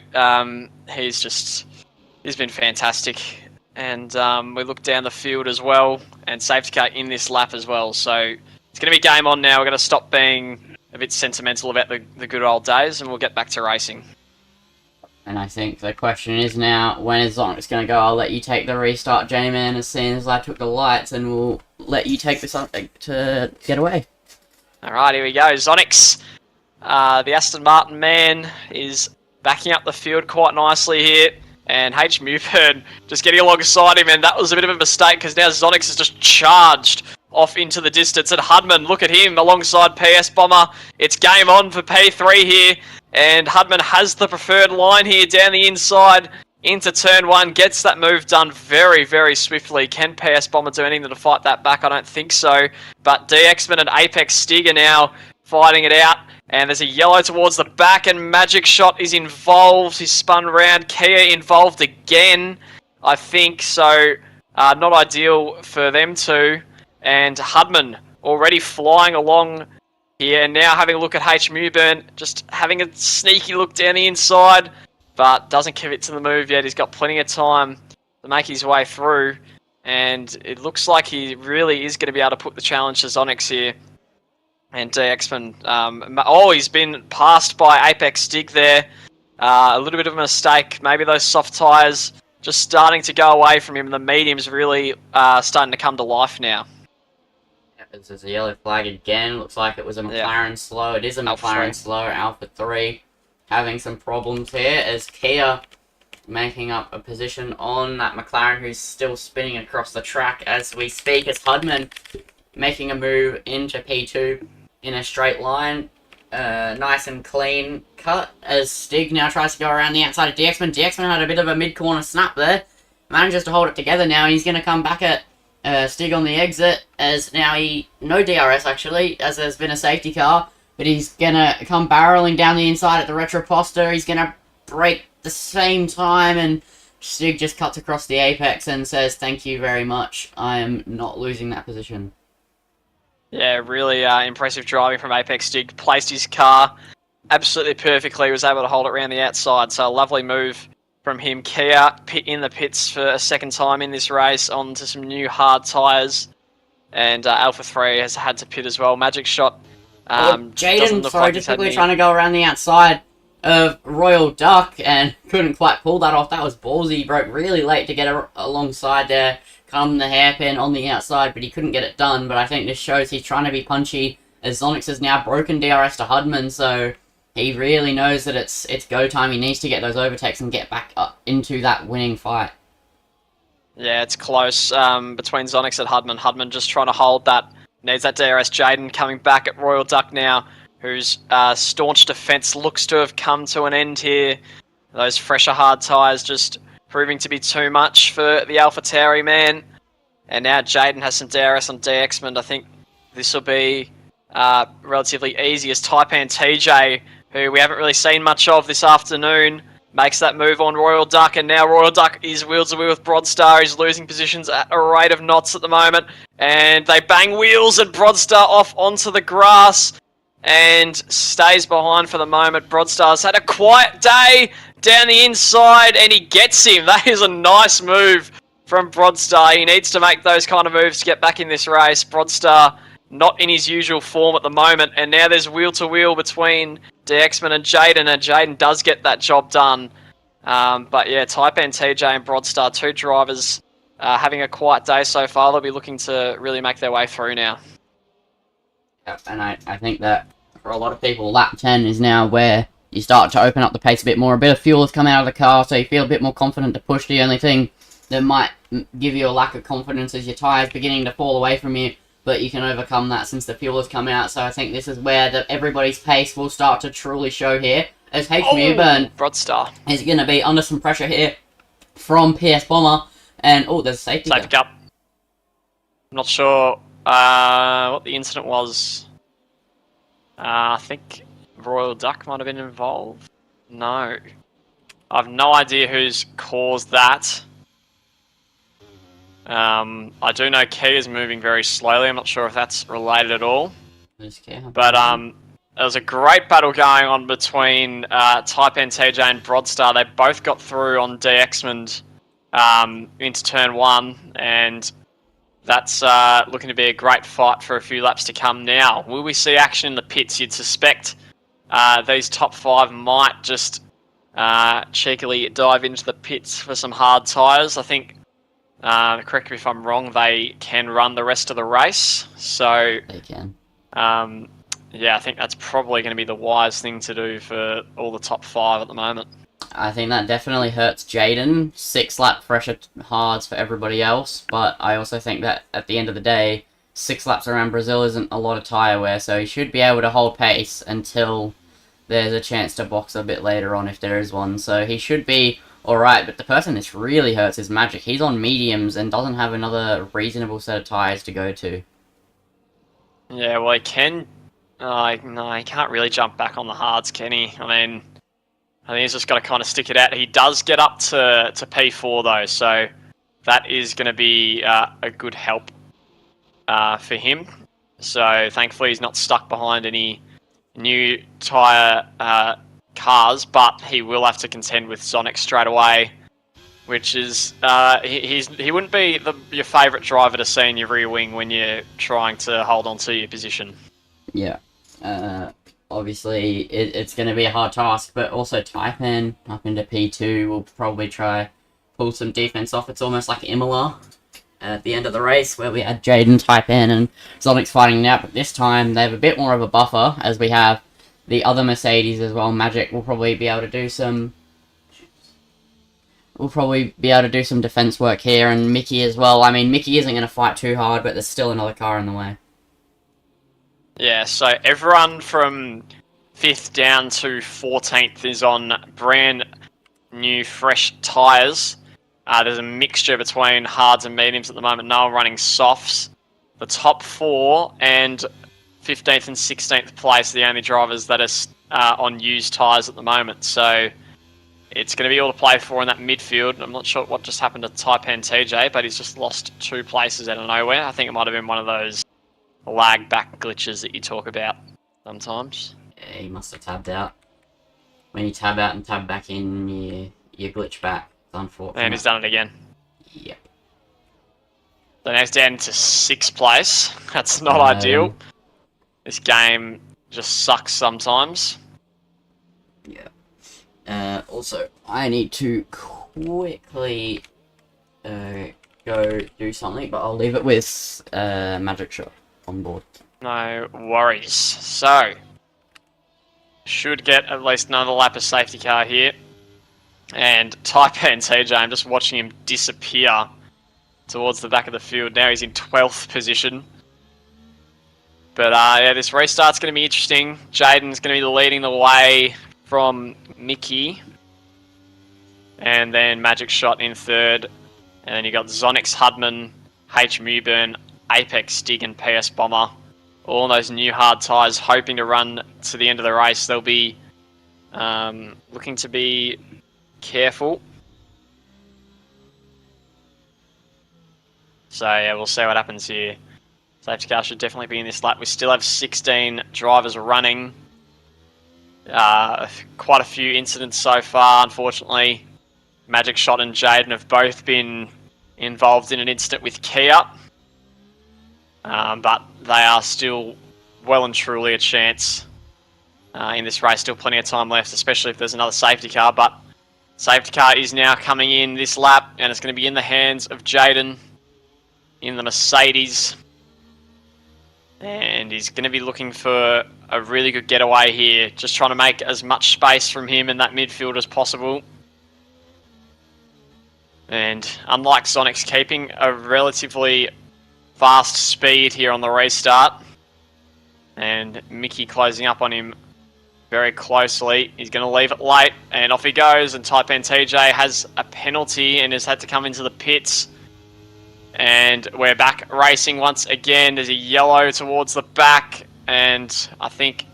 he's been fantastic, and we look down the field as well, and safety car in this lap as well. So it's going to be game on now. We're going to stop being a bit sentimental about the good old days, and we'll get back to racing. And I think the question is now, when is Zonix going to go? I'll let you take the restart, J-Man, as soon as I took the lights, and we'll let you take this on to get away. Alright, here we go. Zonix, the Aston Martin man, is backing up the field quite nicely here. And H. Mewburn just getting alongside him, and that was a bit of a mistake because now Zonix has just charged off into the distance. And Hudman, look at him alongside PS Bomber. It's game on for P3 here, and Hudman has the preferred line here down the inside into turn 1. Gets that move done very, very swiftly. Can PS Bomber do anything to fight that back? I don't think so. But DXman and Apex Stig are now fighting it out. And there's a yellow towards the back, and Magic Shot is involved. He's spun round. Kia involved again, I think. So, not ideal for them two. And Hudman already flying along here. Now having a look at H. Mewburn, just having a sneaky look down the inside, but doesn't commit to the move yet. He's got plenty of time to make his way through. And it looks like he really is going to be able to put the challenge to Zonix here. And DXman, he's been passed by Apex Stig there. A little bit of a mistake. Maybe those soft tyres just starting to go away from him. The medium's really starting to come to life now. There's a yellow flag again. Looks like it was a McLaren slow. It is a McLaren slow. Alpha 3 having some problems here as Kia making up a position on that McLaren, who's still spinning across the track as we speak, as Hudman making a move into P2 in a straight line. Nice and clean cut as Stig now tries to go around the outside of DXman. DXman had a bit of a mid-corner snap there. Manages to hold it together now. He's going to come back at Stig on the exit, as now no DRS actually, as there's been a safety car, but he's going to come barreling down the inside at the retroposter. He's going to brake the same time, and Stig just cuts across the apex and says, "Thank you very much. I am not losing that position." Yeah, really impressive driving from Apex Stig. Placed his car absolutely perfectly. Was able to hold it around the outside. So a lovely move from him. Kia in the pits for a second time in this race onto some new hard tyres. And Alpha 3 has had to pit as well. Magic Shot. Jaden, sorry, just quickly trying to go around the outside of Royal Duck and couldn't quite pull that off. That was ballsy. He broke really late to get alongside there. Come the hairpin on the outside, but he couldn't get it done. But I think this shows he's trying to be punchy, as Zonix has now broken DRS to Hudman, so he really knows that it's go time. He needs to get those overtakes and get back up into that winning fight. Yeah, it's close between Zonix and Hudman. Hudman just trying to hold that needs that DRS. Jaden coming back at Royal Duck now, whose staunch defence looks to have come to an end here. Those fresher hard tyres just proving to be too much for the AlphaTauri man. And now Jaden has some DRS on DXman. I think this will be relatively easy as Taipan TJ, who we haven't really seen much of this afternoon, makes that move on Royal Duck, and now Royal Duck is wheels to wheel with Broadstar. He's losing positions at a rate of knots at the moment, and they bang wheels, and Broadstar off onto the grass and stays behind for the moment. Broadstar's had a quiet day down the inside, and he gets him. That is a nice move from Broadstar. He needs to make those kind of moves to get back in this race. Broadstar not in his usual form at the moment, and now there's wheel to wheel between DXman and Jaden, and Jaden does get that job done. But yeah, Taipan TJ and Broadstar, two drivers having a quiet day so far. They'll be looking to really make their way through now. Yep, and I think that for a lot of people, lap 10 is now where you start to open up the pace a bit more. A bit of fuel has come out of the car, so you feel a bit more confident to push. The only thing that might give you a lack of confidence is your tyres beginning to fall away from you, but you can overcome that since the fuel has come out. So I think this is where everybody's pace will start to truly show here, as H. Mewburn Broadstar is going to be under some pressure here from PS Bomber, and there's a safety cup. I'm not sure what the incident was. I think Royal Duck might have been involved. No. I have no idea who's caused that. I do know Key is moving very slowly. I'm not sure if that's related at all. But there was a great battle going on between Taipan TJ and Broadstar. They both got through on DXman into turn 1, and that's looking to be a great fight for a few laps to come now. Will we see action in the pits? You'd suspect these top 5 might just cheekily dive into the pits for some hard tyres. I think, correct me if I'm wrong, they can run the rest of the race. So they can. Yeah, I think that's probably going to be the wise thing to do for all the top 5 at the moment. I think that definitely hurts Jaden. 6 lap fresher hards for everybody else, but I also think that at the end of the day, 6 laps around Brazil isn't a lot of tyre wear, so he should be able to hold pace until there's a chance to box a bit later on if there is one. So he should be alright, but the person this really hurts is Magic. He's on mediums and doesn't have another reasonable set of tyres to go to. Yeah, well, he can... no, he can't really jump back on the hards, can he? I mean, I think he's just got to kind of stick it out. He does get up to P4, though, so that is going to be a good help for him. So, thankfully, he's not stuck behind any new tyre cars, but he will have to contend with Sonic straight away, which is... he wouldn't be your favourite driver to see in your rear wing when you're trying to hold on to your position. Yeah. Obviously, it's going to be a hard task, but also Taipan up into P2 will probably try pull some defense off. It's almost like Imola at the end of the race, where we had Jaden, Taipan, and Sonic's fighting it out, but this time they have a bit more of a buffer, as we have the other Mercedes as well. Magic will probably be able to do some... We'll probably be able to do some defense work here, and Mickey as well. I mean, Mickey isn't going to fight too hard, but there's still another car in the way. Yeah, so everyone from 5th down to 14th is on brand new fresh tyres. There's a mixture between hards and mediums at the moment. No one running softs. The top 4 and 15th and 16th place are the only drivers that are on used tyres at the moment. So it's going to be all to play for in that midfield. I'm not sure what just happened to Taipan TJ, but he's just lost 2 places out of nowhere. I think it might have been one of those lag back glitches that you talk about sometimes. Yeah, he must have tabbed out. When you tab out and tab back in, you glitch back. It's unfortunate. And he's done it again. Yep. So now he's down to 6th place. That's not ideal. This game just sucks sometimes. Yeah. Also, I need to quickly go do something, but I'll leave it with Magic Shot on board. No worries. So, should get at least another lap of safety car here. And Taipan TJ, I'm just watching him disappear towards the back of the field. Now he's in 12th position. But yeah, this restart's going to be interesting. Jaden's going to be leading the way from Mickey. And then Magic Shot in third. And then you got Zonix, Hudman, H. Mewburn, Apex, Stig, and PS Bomber. All those new hard tyres hoping to run to the end of the race. They'll be looking to be careful. So yeah, we'll see what happens here. Safety car should definitely be in this lap. We still have 16 drivers running. Quite a few incidents so far, unfortunately. Magic Shot and Jaden have both been involved in an incident with Kia. But they are still well and truly a chance in this race. Still plenty of time left, especially if there's another safety car. But safety car is now coming in this lap, and it's going to be in the hands of Jaden in the Mercedes. And he's going to be looking for a really good getaway here. Just trying to make as much space from him in that midfield as possible. And unlike Zonix, keeping a relatively fast speed here on the restart. And Mickey closing up on him very closely. He's going to leave it late, and off he goes. And Type N TJ has a penalty and has had to come into the pits. And we're back racing once again. There's a yellow towards the back, and I think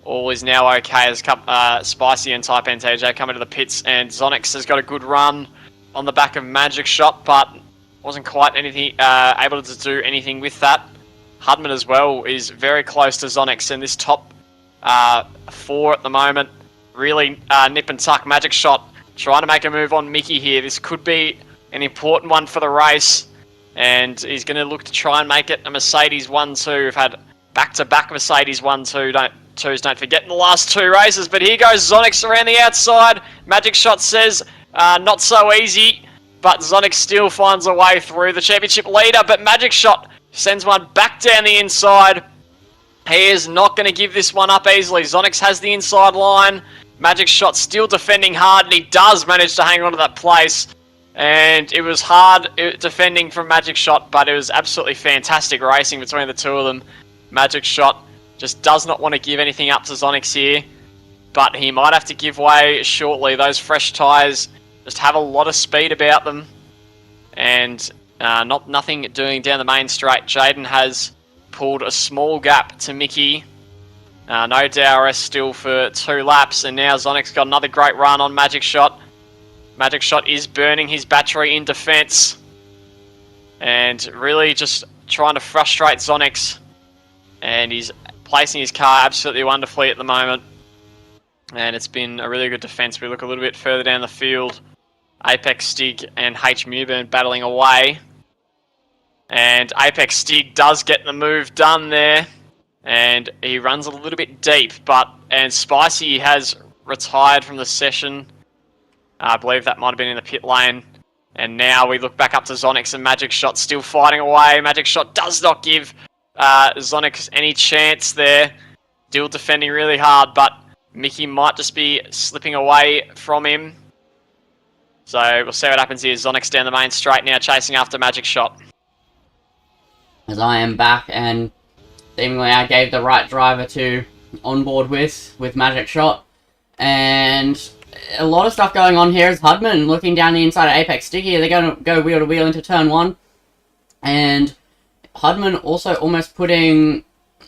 all is now okay as Spicy and Type N TJ come into the pits, and Zonix has got a good run on the back of Magic Shot, but wasn't quite anything able to do anything with that. Hudman as well is very close to Zonix in this top 4 at the moment. Really nip and tuck. Magic Shot trying to make a move on Mickey here. This could be an important one for the race. And he's going to look to try and make it a Mercedes 1-2. We've had back-to-back Mercedes 1-2s, don't forget, in the last 2 races. But here goes Zonix around the outside. Magic Shot says, not so easy. But Zonix still finds a way through. The championship leader, but Magic Shot sends one back down the inside. He is not going to give this one up easily. Zonix has the inside line. Magic Shot still defending hard, and he does manage to hang on to that place. And it was hard defending from Magic Shot, but it was absolutely fantastic racing between the two of them. Magic Shot just does not want to give anything up to Zonix here, but he might have to give way shortly. Those fresh tyres just have a lot of speed about them, and nothing doing down the main straight. Jaden has pulled a small gap to Mickey. No DRS still for 2 laps, and now Zonix got another great run on Magic Shot. Magic Shot is burning his battery in defense and really just trying to frustrate Zonix. And he's placing his car absolutely wonderfully at the moment. And it's been a really good defense. We look a little bit further down the field. Apex Stig and H. Mewburn battling away. And Apex Stig does get the move done there. And he runs a little bit deep. And Spicy has retired from the session. I believe that might have been in the pit lane. And now we look back up to Zonix, and Magic Shot still fighting away. Magic Shot does not give Zonix any chance there. Still defending really hard, but Mickey might just be slipping away from him. So we'll see what happens here. Zonix down the main straight now, chasing after Magic Shot. As I am back, and seemingly I gave the right driver to onboard with Magic Shot. And a lot of stuff going on here is Hudman looking down the inside of Apex Stig here. They're going to go wheel to wheel into turn 1. And Hudman also almost putting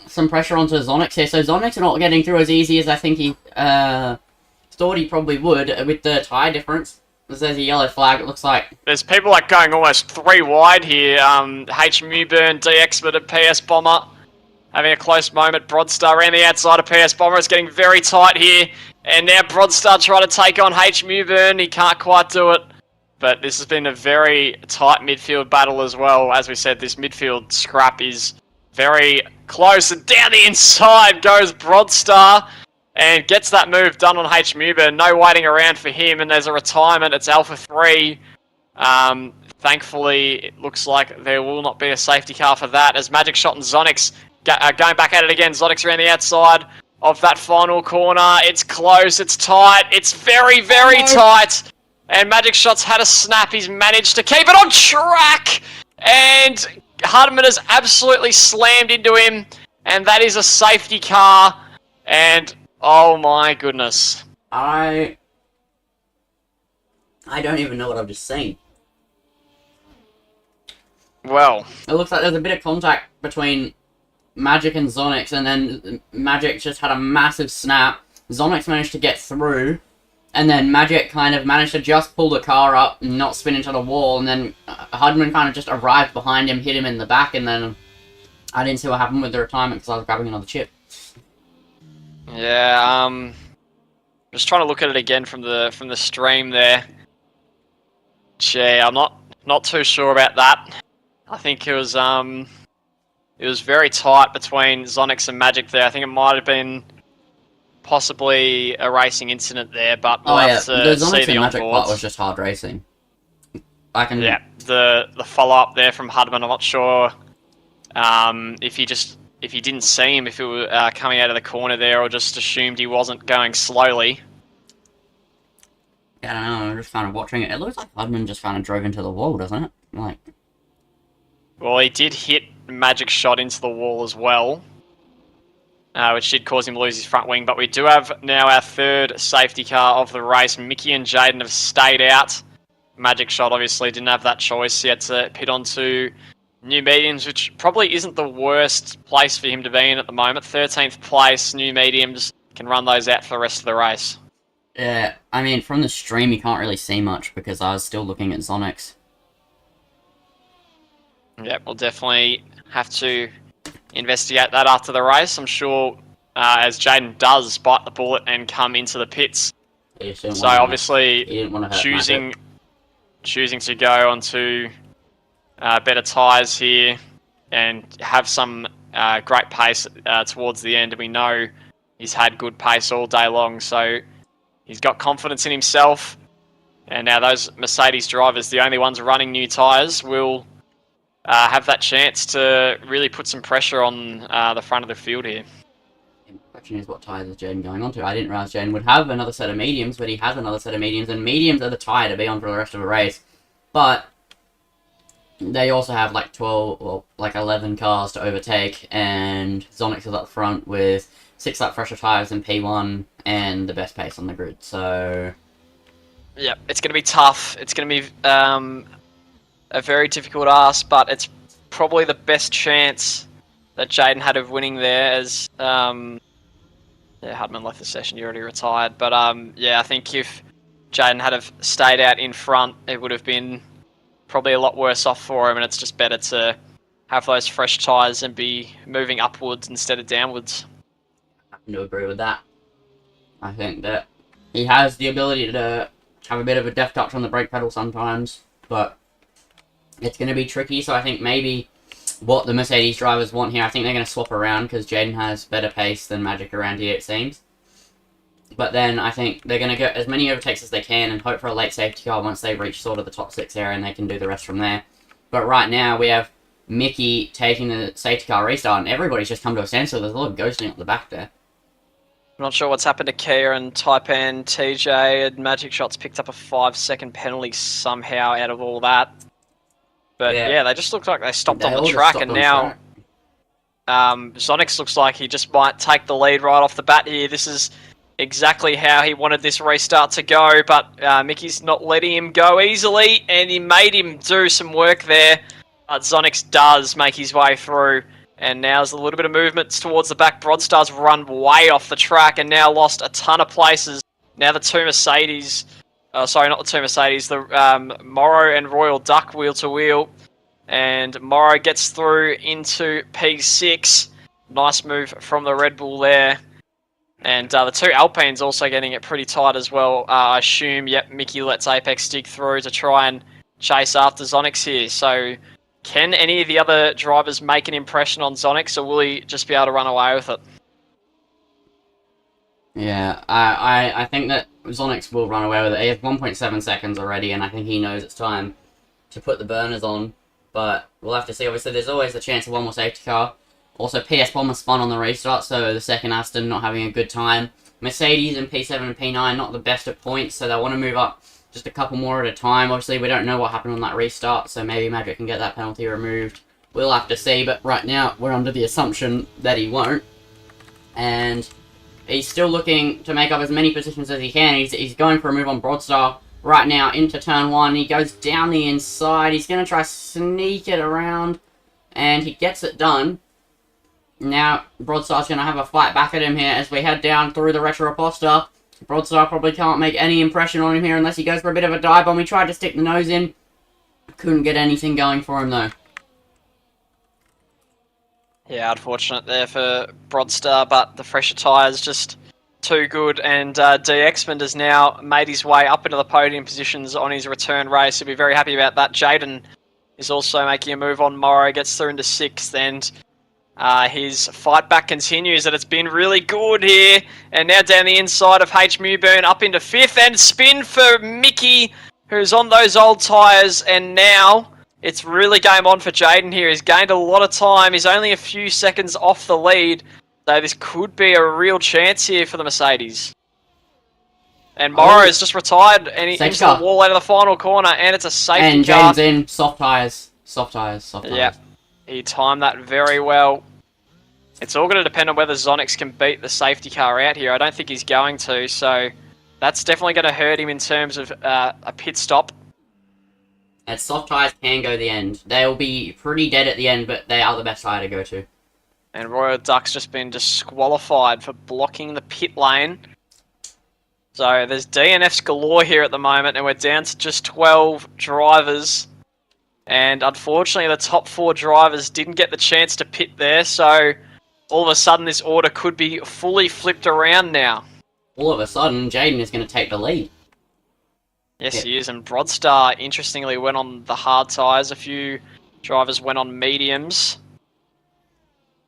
some pressure onto Zonix here. So Zonix not getting through as easy as I think he thought he probably would with the tyre difference. There's a yellow flag, it looks like. There's people like going almost 3 wide here. H. Mewburn, D-Expert and PS Bomber having a close moment. Broadstar around the outside of PS Bomber. It's getting very tight here. And now Broadstar trying to take on H. Mewburn. He can't quite do it. But this has been a very tight midfield battle as well. As we said, this midfield scrap is very close. And down the inside goes Broadstar. And gets that move done on H. Mewburn. No waiting around for him. And there's a retirement. It's Alpha 3. Thankfully, it looks like there will not be a safety car for that. As Magic Shot and Zonix going back at it again. Zonix around the outside of that final corner. It's close, it's tight, it's very, very tight. And Magic Shot's had a snap. He's managed to keep it on track. And Hardman has absolutely slammed into him. and that is a safety car, and oh my goodness. I don't even know what I've just seen. Well, It looks like there's a bit of contact between Magic and Zonix, and then Magic just had a massive snap. Zonix managed to get through, and then Magic kind of managed to just pull the car up and not spin into the wall, and then Hudman kind of just arrived behind him, hit him in the back, and then I didn't see what happened with the retirement because I was grabbing another chip. yeah, just trying to look at it again from the stream there. Gee, I'm not too sure about that. I think it was very tight between Zonix and Magic there. I think it might have been possibly a racing incident there, but we'll have to the see Zonix the and Magic part onboards. was just hard racing. Yeah, the follow up there from Hudman. I'm not sure if he didn't see him, if it were coming out of the corner there, or just assumed he wasn't going slowly. I don't know, I'm just kind of watching it. It looks like Hudman just kind of drove into the wall, doesn't it? Like, Well, he did hit Magic shot into the wall as well, which did cause him to lose his front wing. But we do have now our third safety car of the race. Mickey and Jaden have stayed out. Magic shot obviously didn't have that choice. He had to pit onto new mediums, which probably isn't the worst place for him to be in at the moment. 13th place, new mediums, can run those out for the rest of the race. yeah, I mean, from the stream you can't really see much because I was still looking at Zonix. Yeah, we'll definitely have to investigate that after the race. I'm sure as Jaden does bite the bullet and come into the pits. So obviously choosing to go onto better tyres here and have some great pace towards the end. And we know he's had good pace all day long, so he's got confidence in himself. And now those Mercedes drivers, the only ones running new tyres, will have that chance to really put some pressure on the front of the field here. The question is, what tyres is Jaden going on to? I didn't realise Jaden would have another set of mediums, but he has another set of mediums, and mediums are the tyre to be on for the rest of the race. But they also have like 11 cars to overtake, and Zonix is up front with 6 lap fresher tyres and P1 and the best pace on the grid. So yeah, it's going to be tough. It's going to be a very difficult ask, but it's probably the best chance that Jaden had of winning there, as Hudman left the session, he already retired. But yeah, I think if Jaden had have stayed out in front, it would have been probably a lot worse off for him, and it's just better to have those fresh tyres and be moving upwards instead of downwards. I happen to agree with that. I think that he has the ability to have a bit of a deft touch on the brake pedal sometimes, but it's going to be tricky. So I think maybe what the Mercedes drivers want here, I think they're going to swap around because Jaden has better pace than Magic around here, it seems. But then I think they're going to get as many overtakes as they can and hope for a late safety car once they reach sort of the top 6 area, and they can do the rest from there. But right now we have Mickey taking the safety car restart, and everybody's just come to a standstill. There's a lot of ghosting at the back there. I'm not sure what's happened to Kia and Taipan, TJ, and Magic Shots picked up a 5-second penalty somehow out of all that. But yeah, they just look like they stopped on the track, and now Zonix looks like he just might take the lead right off the bat here. This is exactly how he wanted this restart to go, but Mickey's not letting him go easily, and he made him do some work there. But Zonix does make his way through, and now there's a little bit of movement towards the back. Broadstar's run way off the track and now lost a ton of places. Now the two Mercedes... sorry, not the two Mercedes, the Morrow and Royal Duck wheel to wheel. And Morrow gets through into P6. Nice move from the Red Bull there. And the two Alpines also getting it pretty tight as well. I assume, yep, Mickey lets Apex dig through to try and chase after Zonix here. So can any of the other drivers make an impression on Zonix, or will he just be able to run away with it? Yeah, I think that Zonix will run away with it. He has 1.7 seconds already, and I think he knows it's time to put the burners on. But we'll have to see. Obviously, there's always the chance of one more safety car. Also, PS Bomber spun on the restart, so the second Aston not having a good time. Mercedes in P7 and P9 not the best at points, so they'll want to move up just a couple more at a time. Obviously, we don't know what happened on that restart, so maybe Magic can get that penalty removed We'll have to see, but right now we're under the assumption that he won't. And he's still looking to make up as many positions as he can. He's going for a move on Broadstar right now into turn 1. He goes down the inside. He's going to try sneak it around, and he gets it done. Now, Broadstar's going to have a fight back at him here as we head down through the Retro Aposta. Broadstar probably can't make any impression on him here unless he goes for a bit of a dive bomb. He tried to stick the nose in. Couldn't get anything going for him, though. Yeah, unfortunate there for Broadstar, but the fresher tyres just too good, and DXman has now made his way up into the podium positions on his return race. He'll be very happy about that. Jaden is also making a move on Morrow, gets through into 6th, and his fight back continues, and it's been really good here. And now down the inside of H. Mewburn up into 5th, and spin for Mickey, who's on those old tyres, and now it's really game on for Jaden here. He's gained a lot of time. He's only a few seconds off the lead. So this could be a real chance here for the Mercedes. And Morrow's just retired and he into the wall out of the final corner, and it's a safety car. And Jaden's in. Soft tyres. Soft tyres. Soft tyres. Yeah. He timed that very well. It's all going to depend on whether Zonix can beat the safety car out here. I don't think he's going to, so that's definitely going to hurt him in terms of a pit stop. And soft tyres can go the end. They'll be pretty dead at the end, but they are the best tyre to go to. And Royal Duck's just been disqualified for blocking the pit lane. So there's DNFs galore here at the moment, and we're down to just 12 drivers. And unfortunately, the top 4 drivers didn't get the chance to pit there, so all of a sudden this order could be fully flipped around now. All of a sudden, Jaden is going to take the lead. Yes, he is, and Broadstar, interestingly, went on the hard tyres. A few drivers went on mediums.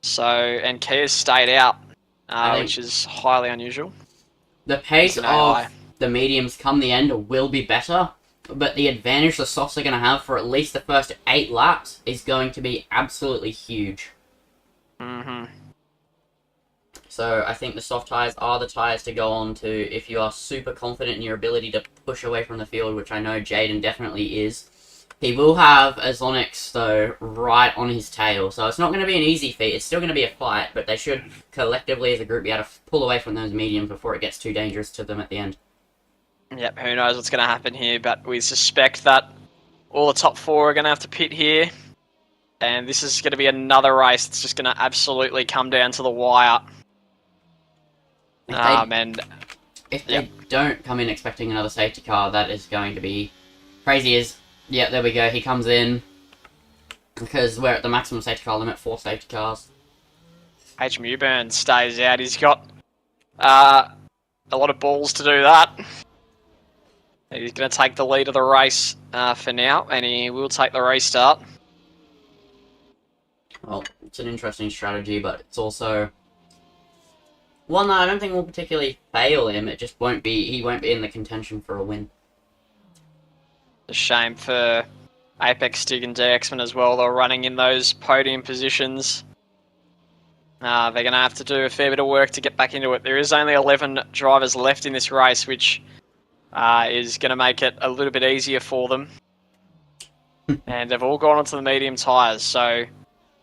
So, and Kia's stayed out, which is highly unusual. The pace of the mediums come the end will be better, but the advantage the softs are going to have for at least the first 8 laps is going to be absolutely huge. Mm-hmm. So I think the soft tyres are the tyres to go on to if you are super confident in your ability to push away from the field, which I know Jaden definitely is. He will have a Zonix, though, right on his tail, so it's not going to be an easy feat. It's still going to be a fight, but they should collectively as a group be able to pull away from those mediums before it gets too dangerous to them at the end. Yep, who knows what's going to happen here, but we suspect that all the top 4 are going to have to pit here. And this is going to be another race that's just going to absolutely come down to the wire. If they don't come in expecting another safety car, that is going to be crazy. Yeah, there we go. He comes in because we're at the maximum safety car limit, 4 safety cars. H. Mewburn stays out. He's got a lot of balls to do that. He's going to take the lead of the race for now, and he will take the restart. Well, it's an interesting strategy, but it's also one that I don't think will particularly fail him. It just won't be. He won't be in the contention for a win. A shame for Apex Stig and DXman as well. They're running in those podium positions. They're going to have to do a fair bit of work to get back into it. There is only 11 drivers left in this race, which is going to make it a little bit easier for them. And they've all gone onto the medium tyres, so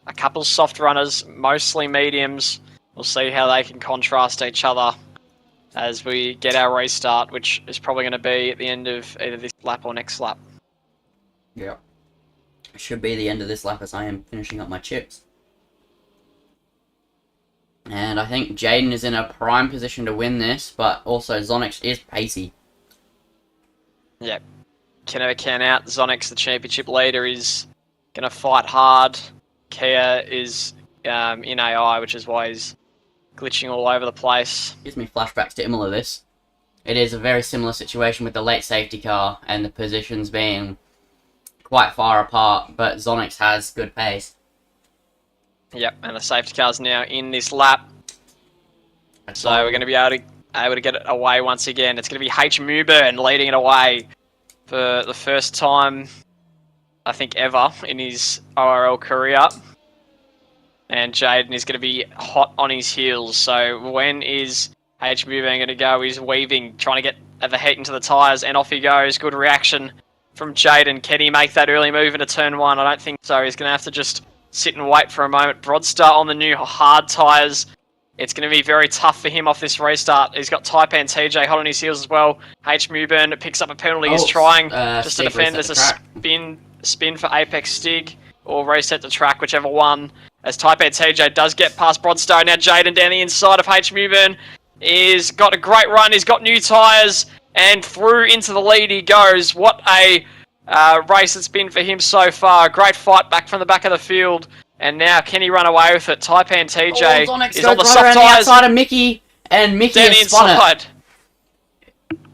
a couple soft runners, mostly mediums. We'll see how they can contrast each other as we get our restart, which is probably going to be at the end of either this lap or next lap. Yeah. It should be the end of this lap as I am finishing up my chips. And I think Jaden is in a prime position to win this, but also Zonix is pacey. Yep. Can never count out. Zonix, the championship leader, is going to fight hard. Kia is in AI, which is why he's glitching all over the place. Gives me flashbacks to Imola, this. It is a very similar situation with the late safety car and the positions being quite far apart, but Zonix has good pace. Yep, and the safety car's now in this lap. So we're going to be able to get it away once again. It's going to be H. Mewburn leading it away for the first time, I think, ever in his ORL career. And Jaden is going to be hot on his heels. So when is H. Mewburn going to go? He's weaving, trying to get the heat into the tyres, and off he goes. Good reaction from Jaden. Can he make that early move into turn 1? I don't think so. He's going to have to just sit and wait for a moment. Broadstar on the new hard tyres. It's going to be very tough for him off this restart. He's got Taipan TJ hot on his heels as well. H. Mewburn picks up a penalty. He's trying just to defend. There's a spin for Apex Stig, or reset the track, whichever one. As Taipan TJ does get past Broadstar. Now Jaden down the inside of H. Mewburn. He's got a great run. He's got new tyres. And through into the lead he goes. What a race it's been for him so far. Great fight back from the back of the field. And now can he run away with it? Taipan TJ is on the soft tyres. The outside of Mickey, and Mickey down has spun inside.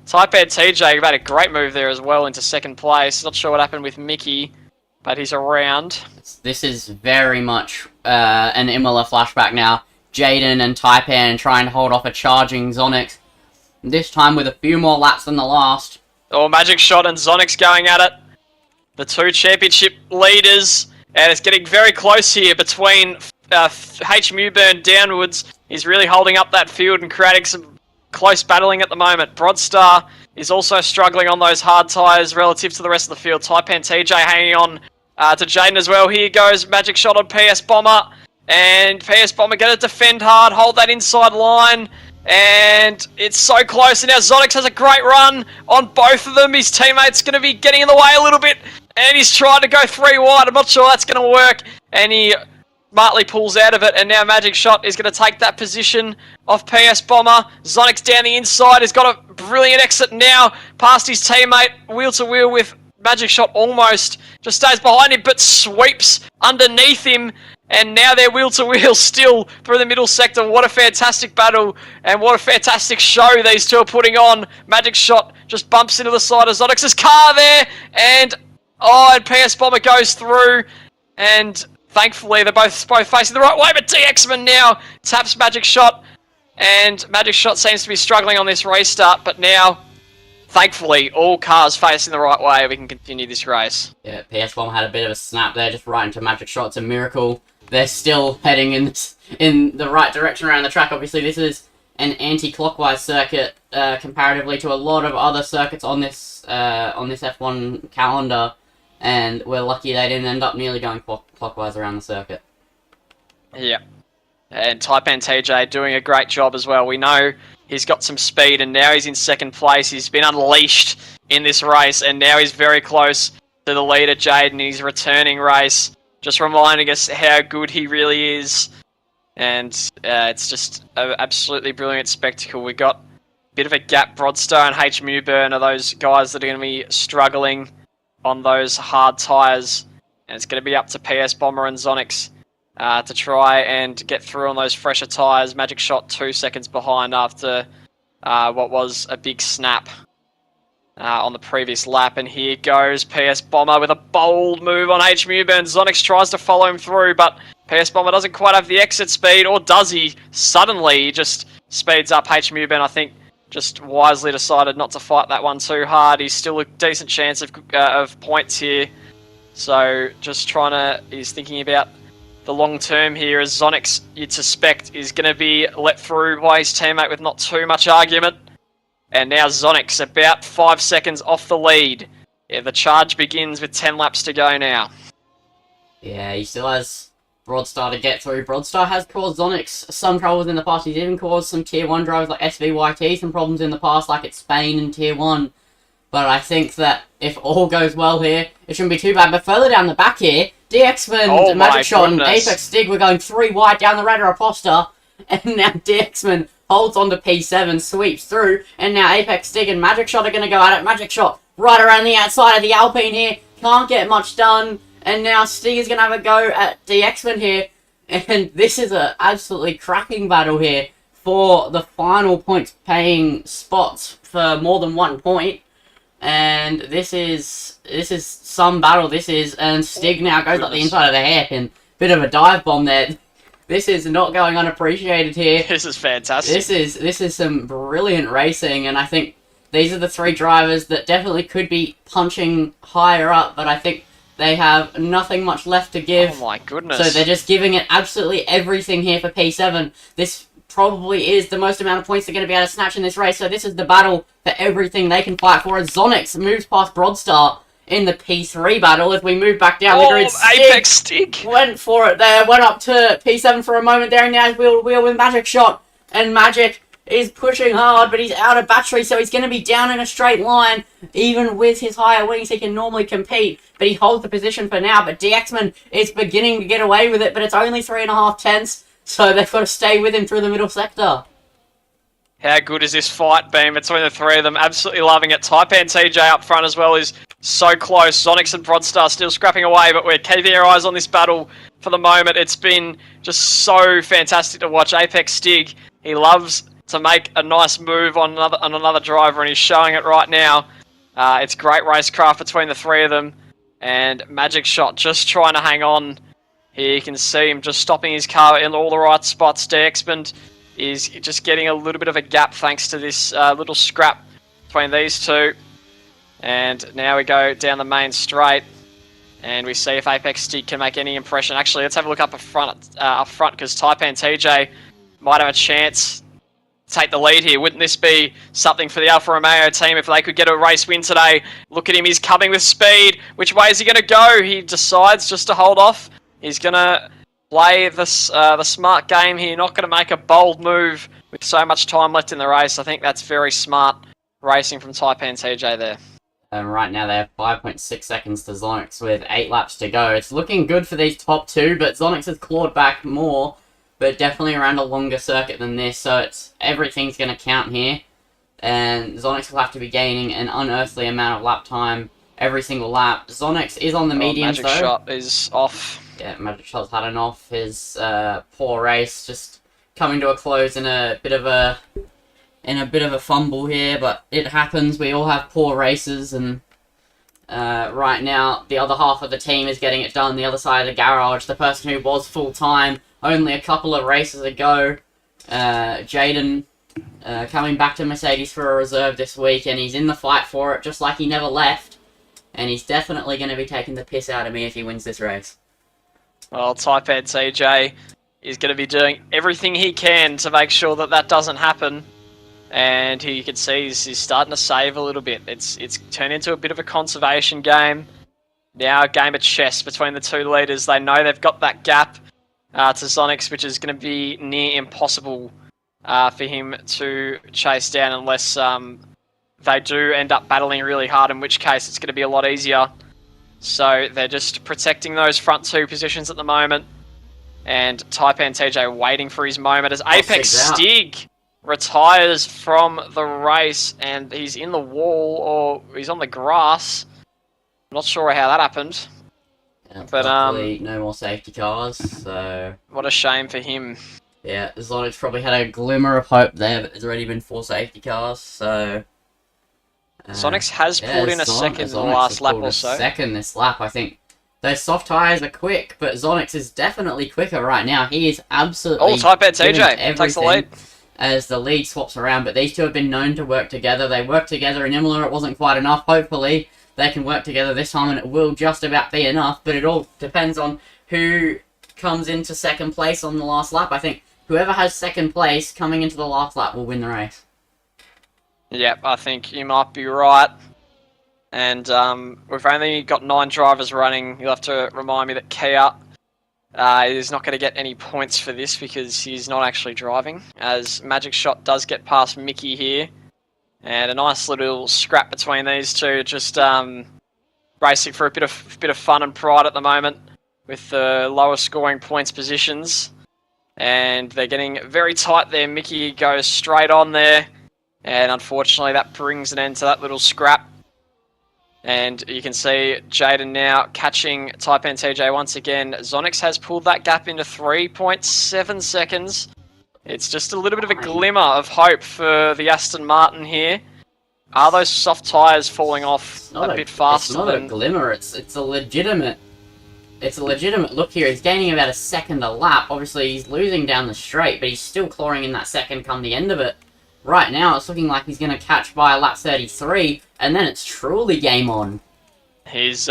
Taipan TJ made a great move there as well into second place. Not sure what happened with Mickey, but he's around. This is very much an Imola flashback now. Jaden and Taipan trying to hold off a charging Zonix. This time with a few more laps than the last. Oh, Magic Shot and Zonix going at it. The two championship leaders. And it's getting very close here between H. Mewburn downwards. He's really holding up that field and creating some close battling at the moment. Broadstar is also struggling on those hard tyres relative to the rest of the field. Taipan TJ hanging on to Jaden as well. Here goes Magic Shot on PS Bomber. And PS Bomber going to defend hard, hold that inside line. And it's so close. And now Zonix has a great run on both of them. His teammate's going to be getting in the way a little bit. And he's trying to go 3 wide. I'm not sure that's going to work. And he smartly pulls out of it. And now Magic Shot is going to take that position of PS Bomber. Zonix down the inside. He's got a brilliant exit now past his teammate. Wheel to wheel with Magic Shot almost. Just stays behind him but sweeps underneath him. And now they're wheel to wheel still through the middle sector. What a fantastic battle and what a fantastic show these two are putting on. Magic Shot just bumps into the side of Zonix's car there. And PS Bomber goes through. And thankfully they're both facing the right way. But DXman now taps Magic Shot. And Magic Shot seems to be struggling on this restart. But now, thankfully, all cars facing the right way. We can continue this race. Yeah, PS Bomber had a bit of a snap there, just right into Magic Shot. It's a miracle. They're still heading in the right direction around the track. Obviously, this is an anti-clockwise circuit comparatively to a lot of other circuits on this F1 calendar, and we're lucky they didn't end up nearly going clockwise around the circuit. Yeah, and Taipan TJ doing a great job as well. We know he's got some speed, and now he's in second place. He's been unleashed in this race, and now he's very close to the leader, Jaden. He's returning race. Just reminding us how good he really is. And it's just an absolutely brilliant spectacle. We've got a bit of a gap. Broadstar and H. Mewburn are those guys that are going to be struggling on those hard tyres. And it's going to be up to PS Bomber and Zonix to try and get through on those fresher tyres. Magic Shot 2 seconds behind after what was a big snap on the previous lap. And here goes PS Bomber with a bold move on H. Mewburn. Zonix tries to follow him through, but PS Bomber doesn't quite have the exit speed, or does he? Suddenly, he just speeds up. H. Mewburn, I think, just wisely decided not to fight that one too hard. He's still a decent chance of points here. So, just he's thinking about the long term here, as Zonix, you'd suspect, is going to be let through by his teammate with not too much argument. And now Zonix about 5 seconds off the lead. Yeah, the charge begins with 10 laps to go now. Yeah, he still has Broadstar to get through. Broadstar has caused Zonix some troubles in the past. He's even caused some Tier 1 drivers like SVYT some problems in the past, like it's Spain and Tier 1. But I think that if all goes well here, it shouldn't be too bad. But further down the back here, DXman, Magic Shot, and Apex Stig were going 3 wide down the Radar Aposta. And now DXman holds on to P7, sweeps through, and now Apex Stig and Magic Shot are going to go at it. Magic Shot right around the outside of the Alpine here, can't get much done, and now Stig is going to have a go at DXman here, and this is an absolutely cracking battle here for the final points paying spots for more than 1 point, and this is some battle, and Stig now goes up the inside of the hairpin. Bit of a dive bomb there. This is not going unappreciated here. This is fantastic. This is some brilliant racing, and I think these are the 3 drivers that definitely could be punching higher up, but I think they have nothing much left to give. Oh my goodness. So they're just giving it absolutely everything here for P7. This probably is the most amount of points they're going to be able to snatch in this race, so this is the battle for everything they can fight for, as Zonix moves past Broadstar in the P3 battle as we move back down the grid. Apex Stig went for it there, went up to P7 for a moment there, and now he's wheel with Magic Shot, and Magic is pushing hard, but he's out of battery, so he's going to be down in a straight line. Even with his higher wings, he can normally compete, but he holds the position for now. But DXman is beginning to get away with it, but it's only 3.5 tenths, so they've got to stay with him through the middle sector. How good is this fight been between the three of them? Absolutely loving it. Taipan TJ up front as well is so close. Zonix and Brodstar still scrapping away, but we're keeping our eyes on this battle for the moment. It's been just so fantastic to watch. Apex Stig, he loves to make a nice move on another driver, and he's showing it right now. It's great racecraft between the three of them, and Magic Shot just trying to hang on. Here you can see him just stopping his car in all the right spots. DXman is just getting a little bit of a gap thanks to this little scrap between these two. And now we go down the main straight, and we see if Apex Stig can make any impression. Actually, let's have a look up front, because Taipan TJ might have a chance take the lead here. Wouldn't this be something for the Alfa Romeo team if they could get a race win today? Look at him, he's coming with speed. Which way is he going to go? He decides just to hold off. He's going to play the smart game here, not going to make a bold move with so much time left in the race. I think that's very smart racing from Taipan TJ there. And right now they have 5.6 seconds to Zonix with 8 laps to go. It's looking good for these top two, but Zonix has clawed back more, but definitely around a longer circuit than this, so everything's going to count here. And Zonix will have to be gaining an unearthly amount of lap time every single lap. Zonix is on the mediums, Magic Shot is off. Yeah, Magic Shot's had enough. His poor race just coming to a close in a bit of a fumble here, but it happens. We all have poor races, and right now the other half of the team is getting it done. The other side of the garage, the person who was full time only a couple of races ago, Jaden, coming back to Mercedes for a reserve this week, and he's in the fight for it, just like he never left. And he's definitely going to be taking the piss out of me if he wins this race. Well, Taipan TJ is going to be doing everything he can to make sure that that doesn't happen. And you can see he's starting to save a little bit. It's turned into a bit of a conservation game. Now a game of chess between the two leaders. They know they've got that gap to Zonix, which is going to be near impossible for him to chase down unless they do end up battling really hard, in which case it's going to be a lot easier. So they're just protecting those front two positions at the moment. And Taipan TJ waiting for his moment as Apex Stig retires from the race, and he's in the wall, or he's on the grass. I'm not sure how that happened. Yeah, but no more safety cars, so what a shame for him. Yeah, Zonix probably had a glimmer of hope there, but there's already been 4 safety cars, so Zonix has pulled in a second in the last lap or so. Second this lap, I think. Those soft tyres are quick, but Zonix is definitely quicker right now. He is absolutely Taipan TJ takes the lead as the lead swaps around, but these two have been known to work together. They worked together in Imola, it wasn't quite enough. Hopefully they can work together this time, and it will just about be enough, but it all depends on who comes into second place on the last lap. I think whoever has second place coming into the last lap will win the race. Yep, I think you might be right. And we've only got 9 drivers running. You'll have to remind me that Kia is not going to get any points for this because he's not actually driving, as Magic Shot does get past Mickey here. And a nice little scrap between these two, just racing for a bit of fun and pride at the moment with the lower scoring points positions. And they're getting very tight there. Mickey goes straight on there, and unfortunately that brings an end to that little scrap. And you can see Jaden now catching Taipan TJ once again. Zonix has pulled that gap into 3.7 seconds. It's just a little bit of a glimmer of hope for the Aston Martin here. Are those soft tyres falling off a bit faster? It's not a glimmer. It's a legitimate look here. He's gaining about a second a lap. Obviously, he's losing down the straight, but he's still clawing in that second come the end of it. Right now, it's looking like he's going to catch by lap 33, and then it's truly game on. He's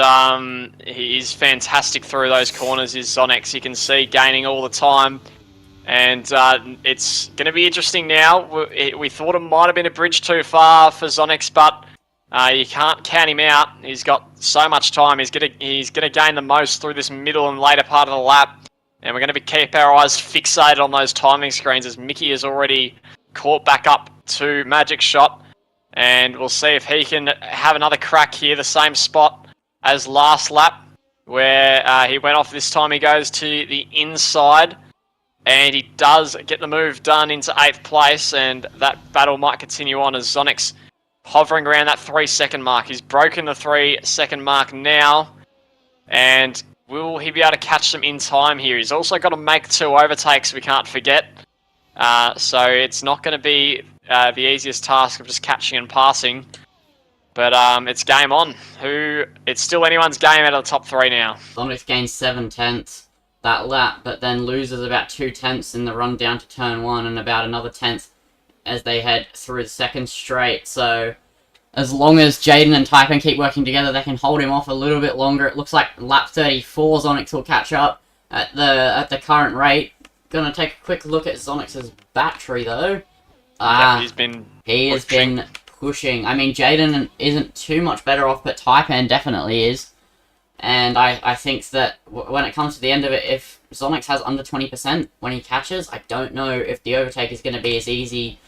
fantastic through those corners, is Zonix. You can see gaining all the time. And it's going to be interesting now. We thought it might have been a bridge too far for Zonix, but You can't count him out. He's got so much time. He's gonna gain the most through this middle and later part of the lap. And we're going to keep our eyes fixated on those timing screens as Mickey has already caught back up to Magic Shot. And we'll see if he can have another crack here, the same spot as last lap, where he went off. This time he goes to the inside, and he does get the move done into 8th place, and that battle might continue on as Zonic's hovering around that 3-second mark. He's broken the 3-second mark now, and will he be able to catch them in time here? He's also got to make 2 overtakes, we can't forget. So it's not going to be the easiest task of just catching and passing. But it's game on. It's still anyone's game out of the top 3 now. Zonic's gained 7 tenths that lap, but then loses about 2 tenths in the run down to turn 1 and about another tenth as they head through the second straight. So as long as Jaden and Taipan keep working together, they can hold him off a little bit longer. It looks like lap 34, Zonix will catch up at the current rate. Gonna take a quick look at Zonix's battery though. He has been pushing. I mean, Jaden isn't too much better off, but Taipan definitely is. And I think that when it comes to the end of it, if Zonix has under 20% when he catches, I don't know if the overtake is going to be as easy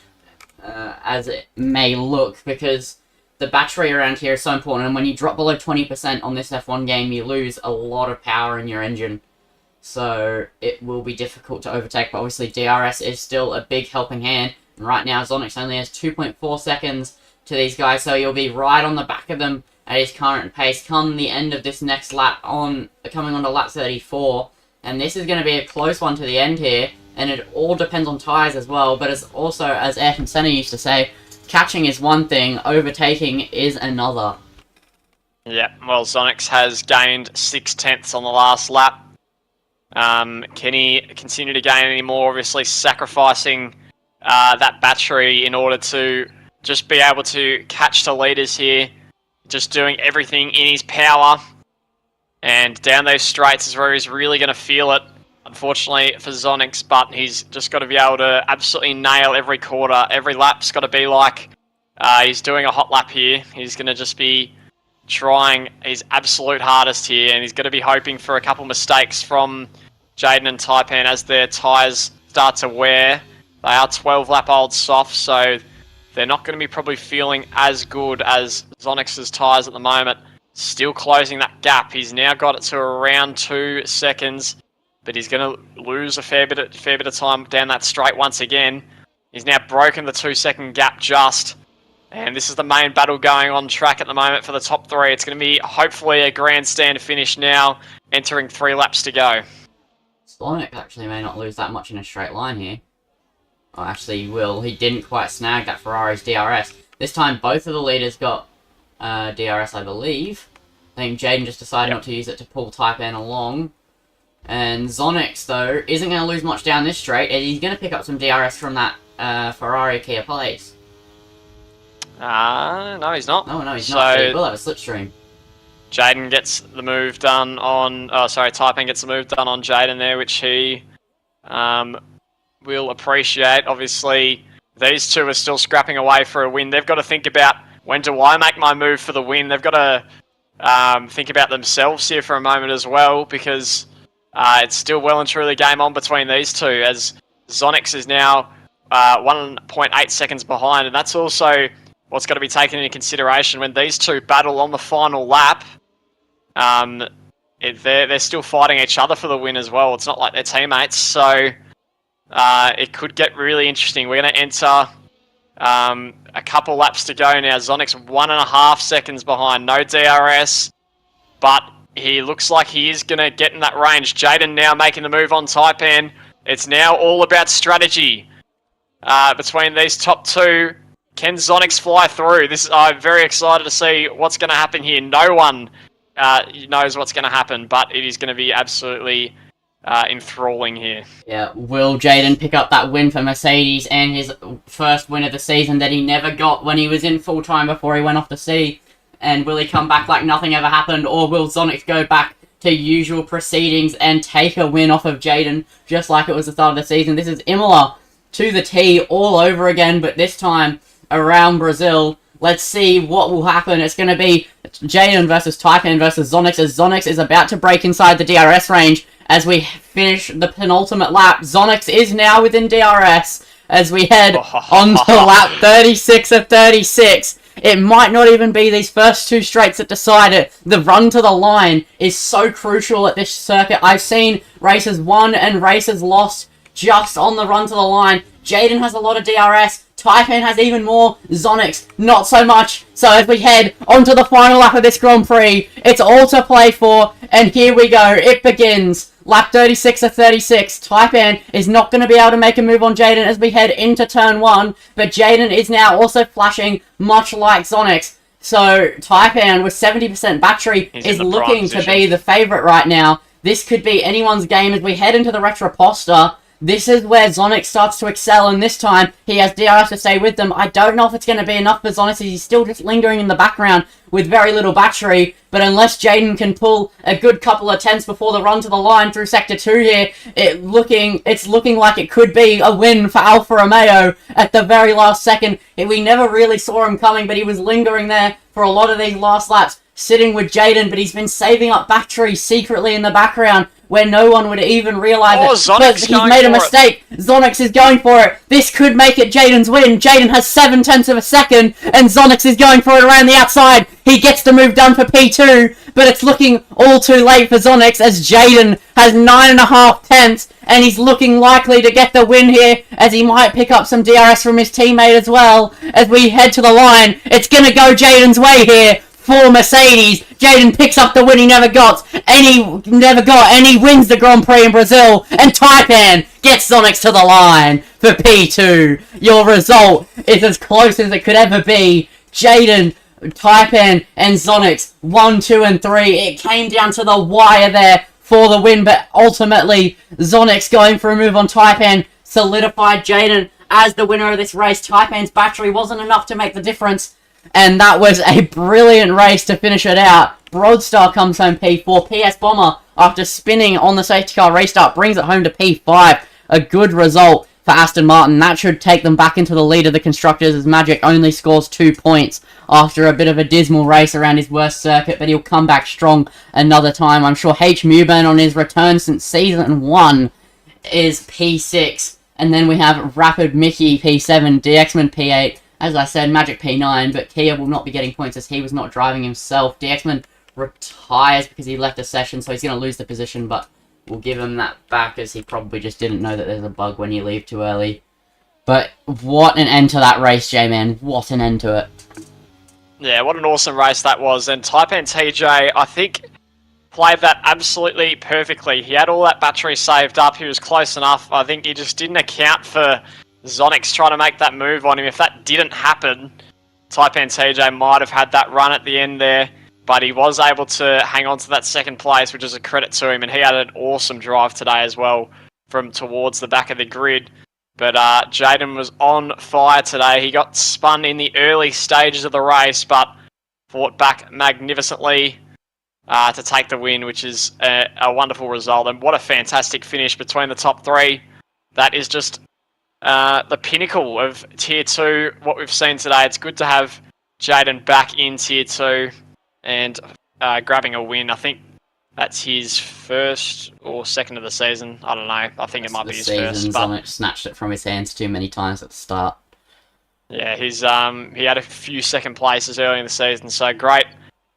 as it may look, because the battery around here is so important, and when you drop below 20% on this F1 game, you lose a lot of power in your engine. So it will be difficult to overtake, but obviously DRS is still a big helping hand. And right now, Zonix only has 2.4 seconds to these guys, so you'll be right on the back of them at his current pace come the end of this next lap, coming on to lap 34. And this is going to be a close one to the end here, and it all depends on tyres as well. But as Ayrton Senna used to say, catching is one thing, overtaking is another. Yeah, well, Zonix has gained 6 tenths on the last lap. Can he continue to gain any more? Obviously sacrificing that battery in order to just be able to catch the leaders here. Just doing everything in his power. And down those straights is where he's really going to feel it, unfortunately for Zonix, but he's just got to be able to absolutely nail every quarter. Every lap's got to be like he's doing a hot lap here. He's going to just be trying his absolute hardest here, and he's going to be hoping for a couple mistakes from Jaden and Taipan as their tyres start to wear. They are 12-lap-old soft, so they're not going to be probably feeling as good as Zonix's tyres at the moment. Still closing that gap. He's now got it to around 2 seconds, but he's going to lose a fair bit of time down that straight once again. He's now broken the 2-second gap just, and this is the main battle going on track at the moment for the top 3. It's going to be hopefully a grandstand finish now, entering 3 laps to go. Zonix actually may not lose that much in a straight line here. Oh, actually he will. He didn't quite snag that Ferrari's DRS. This time both of the leaders got DRS, I believe. I think Jaden just decided not to use it to pull Taipan along. And Zonix, though, isn't going to lose much down this straight, and he's going to pick up some DRS from that Ferrari Kia place. No, he's not. No, he's not. So he will have a slipstream. Jaden gets the move done on... Oh, sorry, Taipan gets the move done on Jaden there, which he will appreciate. Obviously, these two are still scrapping away for a win. They've got to think about, when do I make my move for the win? They've got to think about themselves here for a moment as well, because it's still well and truly game on between these two, as Zonix is now 1.8 seconds behind, and that's also what's got to be taken into consideration when these two battle on the final lap. They're still fighting each other for the win as well. It's not like they're teammates, so it could get really interesting. We're going to enter a couple laps to go now. Zonix 1.5 seconds behind, no DRS, but he looks like he is going to get in that range. Jaden now making the move on Taipan. It's now all about strategy between these top two. Can Zonix fly through? I'm very excited to see what's going to happen here. No one knows what's going to happen, but it is going to be absolutely enthralling here. Yeah, will Jaden pick up that win for Mercedes and his first win of the season that he never got when he was in full time before he went off to sea? And will he come back like nothing ever happened, or will Zonix go back to usual proceedings and take a win off of Jaden just like it was the start of the season? This is Imola to the T all over again, but this time around Brazil, Let's see what will happen. It's going to be Jaden versus Taipan versus Zonix, as Zonix is about to break inside the DRS range as we finish the penultimate lap. Zonix is now within DRS as we head on to lap 36 of 36. It might not even be these first two straights that decide it. The run to the line is so crucial at this circuit. I've seen races won and races lost just on the run to the line. Jaden has a lot of DRS. Taipan has even more. Zonix, not so much. So as we head onto the final lap of this Grand Prix, it's all to play for. And here we go. It begins. Lap 36 of 36. Taipan is not going to be able to make a move on Jaden as we head into turn 1. But Jaden is now also flashing, much like Zonix. So Taipan with 70% battery is looking to be the favourite right now. This could be anyone's game as we head into the Retroposter. This is where Zonix starts to excel, and this time he has DRS to stay with them. I don't know if it's going to be enough for Zonix, as he's still just lingering in the background with very little battery, but unless Jaden can pull a good couple of tenths before the run to the line through Sector 2 here, it's looking like it could be a win for Alfa Romeo at the very last second. We never really saw him coming, but he was lingering there for a lot of these last laps, sitting with Jaden, but he's been saving up battery secretly in the background, where no one would even realise it. But he's made a mistake. Zonix is going for it. This could make it Jaden's win. Jaden has 0.7 of a second, and Zonix is going for it around the outside. He gets the move done for P2, but it's looking all too late for Zonix, as Jaden has 9.5 tenths, and he's looking likely to get the win here, as he might pick up some DRS from his teammate as well. As we head to the line, it's going to go Jaden's way here. For Mercedes, Jaden picks up the win he never got, and he wins the Grand Prix in Brazil, and Taipan gets Zonix to the line for P2. Your result is as close as it could ever be. Jaden, Taipan, and Zonix, 1, 2, and 3. It came down to the wire there for the win, but ultimately, Zonix going for a move on Taipan solidified Jaden as the winner of this race. Taipan's battery wasn't enough to make the difference, and that was a brilliant race to finish it out. Broadstar comes home P4. PS Bomber, after spinning on the safety car restart, brings it home to P5. A good result for Aston Martin. That should take them back into the lead of the Constructors, as Magic only scores 2 points after a bit of a dismal race around his worst circuit, but he'll come back strong another time. I'm sure H. Mewburn, on his return since Season 1, is P6. And then we have Rapid Mickey P7, DXman P8. As I said, Magic P9, but Kia will not be getting points as he was not driving himself. DXman retires because he left the session, so he's going to lose the position, but we'll give him that back as he probably just didn't know that there's a bug when you leave too early. But what an end to that race, J-Man. What an end to it. Yeah, what an awesome race that was. And Taipan TJ, I think, played that absolutely perfectly. He had all that battery saved up. He was close enough. I think he just didn't account for Zonix trying to make that move on him. If that didn't happen, Taipan TJ might have had that run at the end there, but he was able to hang on to that second place, which is a credit to him, and he had an awesome drive today as well from towards the back of the grid. But Jaden was on fire today. He got spun in the early stages of the race, but fought back magnificently to take the win, which is a wonderful result. And what a fantastic finish between the top three. That is just the pinnacle of Tier 2, what we've seen today. It's good to have Jaden back in Tier 2 and grabbing a win. I think that's his first or second of the season. I don't know. I think it might be his first. But snatched it from his hands too many times at the start. Yeah, he had a few second places early in the season, so great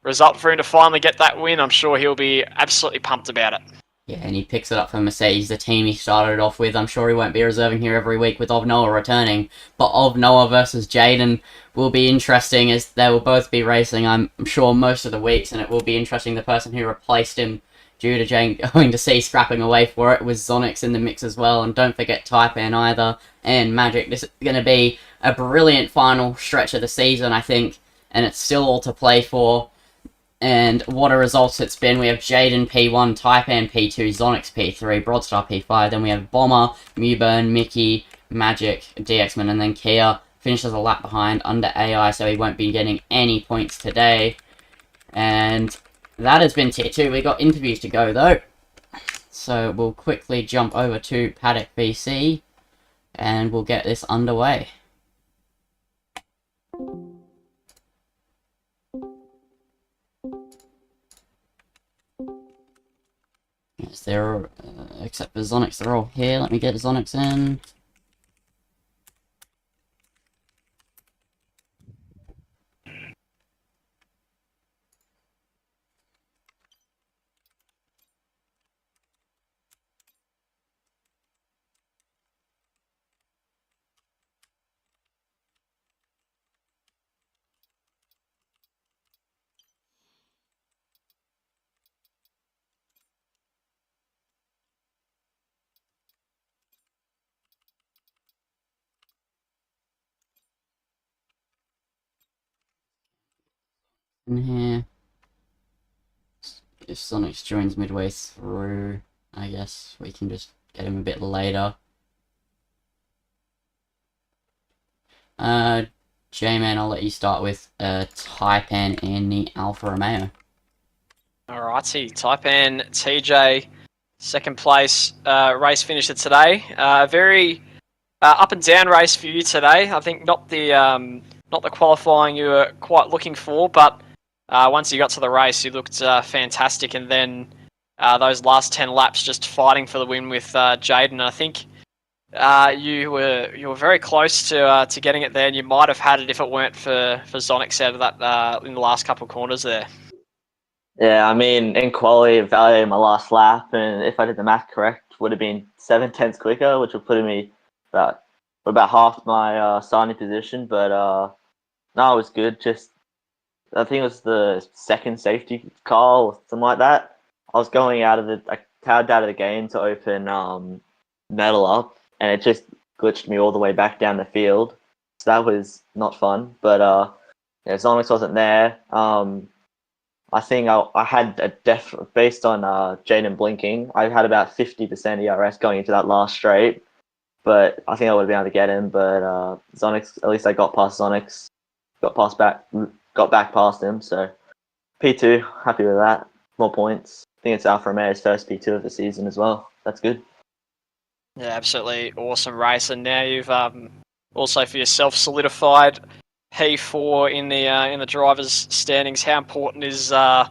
result for him to finally get that win. I'm sure he'll be absolutely pumped about it. Yeah, and he picks it up for Mercedes, the team he started off with. I'm sure he won't be reserving here every week with Ovnoa returning, but Ovnoa versus Jaden will be interesting, as they will both be racing, I'm sure, most of the weeks, and it will be interesting the person who replaced him due to Jaden going to see scrapping away for it was Zonix in the mix as well, and don't forget Taipan either, and Magic. This is going to be a brilliant final stretch of the season, I think, and it's still all to play for. And what a result it's been. We have Jaden P1, Taipan P2, Zonix P3, Broadstar P5. Then we have Bomber, Mewburn, Mickey, Magic, DXman, and then Kia finishes a lap behind under AI, so he won't be getting any points today. And that has been Tier 2. We got interviews to go, though. So we'll quickly jump over to Paddock BC, and we'll get this underway. Is there, except for Zonix, they're all here. Let me get Zonix in. In here. If Zonix joins midway through, I guess we can just get him a bit later. J-Man, I'll let you start with Taipan and the Alfa Romeo. Alrighty, Taipan TJ, second place race finisher today. Very up and down race for you today. I think not the qualifying you were quite looking for, but once you got to the race, you looked fantastic, and then those last 10 laps just fighting for the win with Jaden. I think you were very close to getting it there, and you might have had it if it weren't for Zonix out of that in the last couple of corners there. Yeah, I mean, in quality, evaluating my last lap, and if I did the math correct, would have been 7/10 quicker, which would put me about half my starting position. But no, it was good. Just I think it was the second safety car or something like that. I powered out of the game to open metal up, and it just glitched me all the way back down the field. So that was not fun. But yeah, Zonix wasn't there. I think I had based on Jaden blinking, I had about 50% ERS going into that last straight, but I think I would have been able to get him. But Zonix, at least I got past Zonix, got back past him. So P2, happy with that. More points. I think it's Alfa Romeo's first P2 of the season as well. That's good. Yeah, absolutely awesome race, and now you've also for yourself solidified P4 in the drivers' standings. How important is that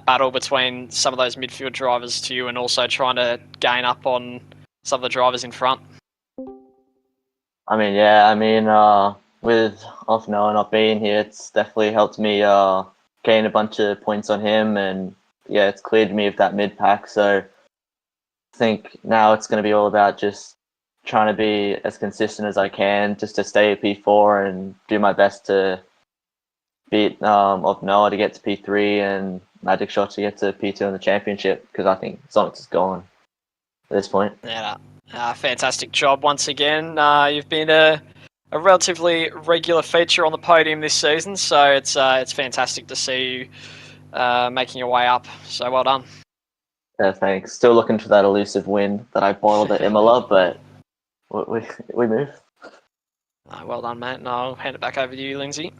battle between some of those midfield drivers to you, and also trying to gain up on some of the drivers in front? I mean, yeah, with Noah not being here, it's definitely helped me gain a bunch of points on him, and yeah, it's cleared me of that mid pack. So I think now it's going to be all about just trying to be as consistent as I can, just to stay at P4 and do my best to beat Noah to get to P3 and Magic Shot to get to P2 in the championship, because I think Zonix is gone at this point. Yeah, fantastic job once again. You've been a relatively regular feature on the podium this season, so it's fantastic to see you making your way up. So well done. Yeah, thanks. Still looking for that elusive win that I boiled at Imola, but we move. Well done, mate. And I'll hand it back over to you, Lindsay.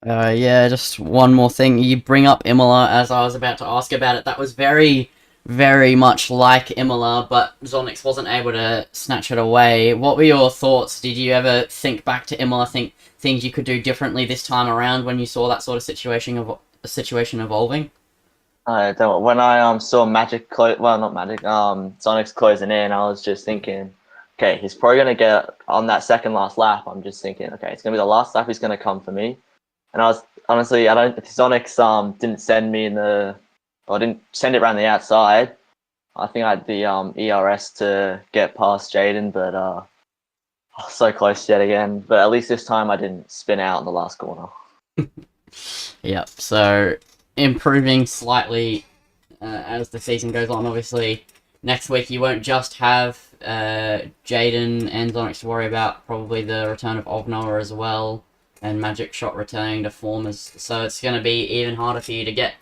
Yeah, just one more thing. You bring up Imola as I was about to ask about it. That was very, very much like Imola, but Zonix wasn't able to snatch it away. What were your thoughts? Did you ever think back to Imola, think things you could do differently this time around when you saw that sort of situation evolving? When I saw Zonix closing in, I was just thinking, okay, he's probably gonna get on that second last lap. I'm just thinking, okay, it's gonna be the last lap he's gonna come for me. And I was honestly, Zonix didn't send it around the outside. I think I had the ERS to get past Jaden, but so close yet again. But at least this time I didn't spin out in the last corner. Yep. So improving slightly as the season goes on. Obviously, next week you won't just have Jaden and Zonix to worry about. Probably the return of Ovnoa as well, and Magic Shot returning to form. So it's going to be even harder for you to get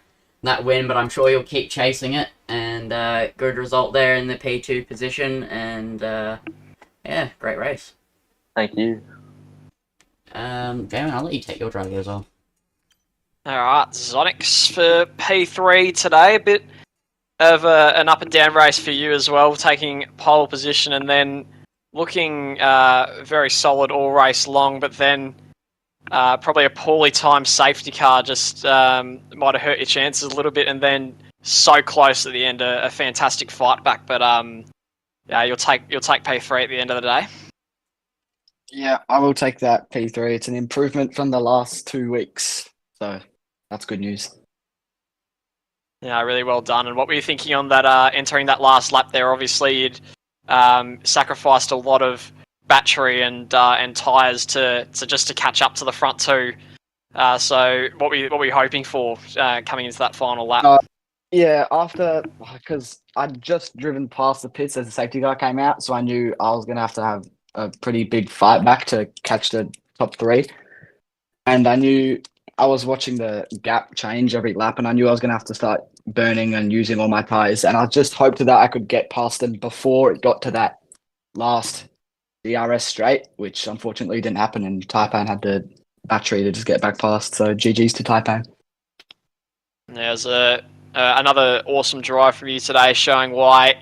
that win, but I'm sure you'll keep chasing it. And good result there in the P2 position. And yeah, great race. Thank you. Damon, I'll let you take your driver as well. Alright, Zonix for P3 today. A bit of an up and down race for you as well, taking pole position and then looking very solid all race long, but then probably a poorly timed safety car just might have hurt your chances a little bit, and then so close at the end. A fantastic fight back, but yeah, you'll take P3 at the end of the day. Yeah, I will take that P3. It's an improvement from the last 2 weeks. So that's good news. Yeah, really well done. And what were you thinking on that entering that last lap there? Obviously, you'd sacrificed a lot of battery and tyres to catch up to the front two. So what were you hoping for coming into that final lap? Yeah, because I'd just driven past the pits as the safety car came out, so I knew I was going to have a pretty big fight back to catch the top 3. And I knew I was watching the gap change every lap, and I knew I was going to have to start burning and using all my tires. And I just hoped that I could get past them before it got to that last DRS straight, which unfortunately didn't happen. And Taipan had the battery to just get back past. So GG's to Taipan. There's another awesome drive from you today, showing why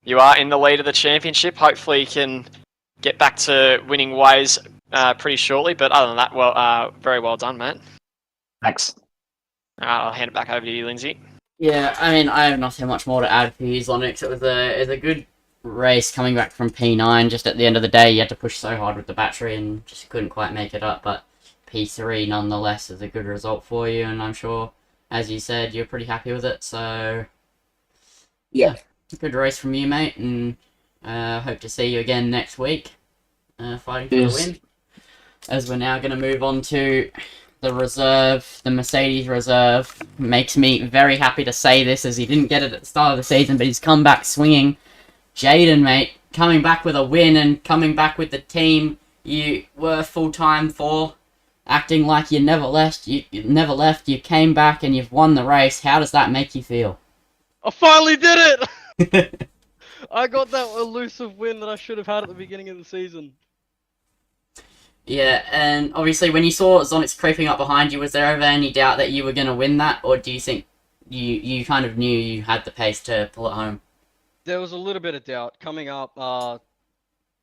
you are in the lead of the championship. Hopefully, you can get back to winning ways pretty shortly. But other than that, very well done, mate. Thanks. All right, I'll hand it back over to you, Lindsay. Yeah, I mean, I have nothing much more to add for you, Zonix. It was a good race coming back from P9. Just at the end of the day, you had to push so hard with the battery and just couldn't quite make it up. But P3, nonetheless, is a good result for you, and I'm sure, as you said, you're pretty happy with it. So, yeah, good race from you, mate, and hope to see you again next week, fighting for the win. As we're now going to move on to the reserve, the Mercedes reserve. Makes me very happy to say this, as he didn't get it at the start of the season, but he's come back swinging. Jaden, mate, coming back with a win and coming back with the team you were full-time for, acting like you never left. You never left. You came back and you've won the race. How does that make you feel? I finally did it! I got that elusive win that I should have had at the beginning of the season. Yeah, and obviously when you saw Zonix creeping up behind you, was there ever any doubt that you were going to win that, or do you think you kind of knew you had the pace to pull it home? There was a little bit of doubt. Coming up,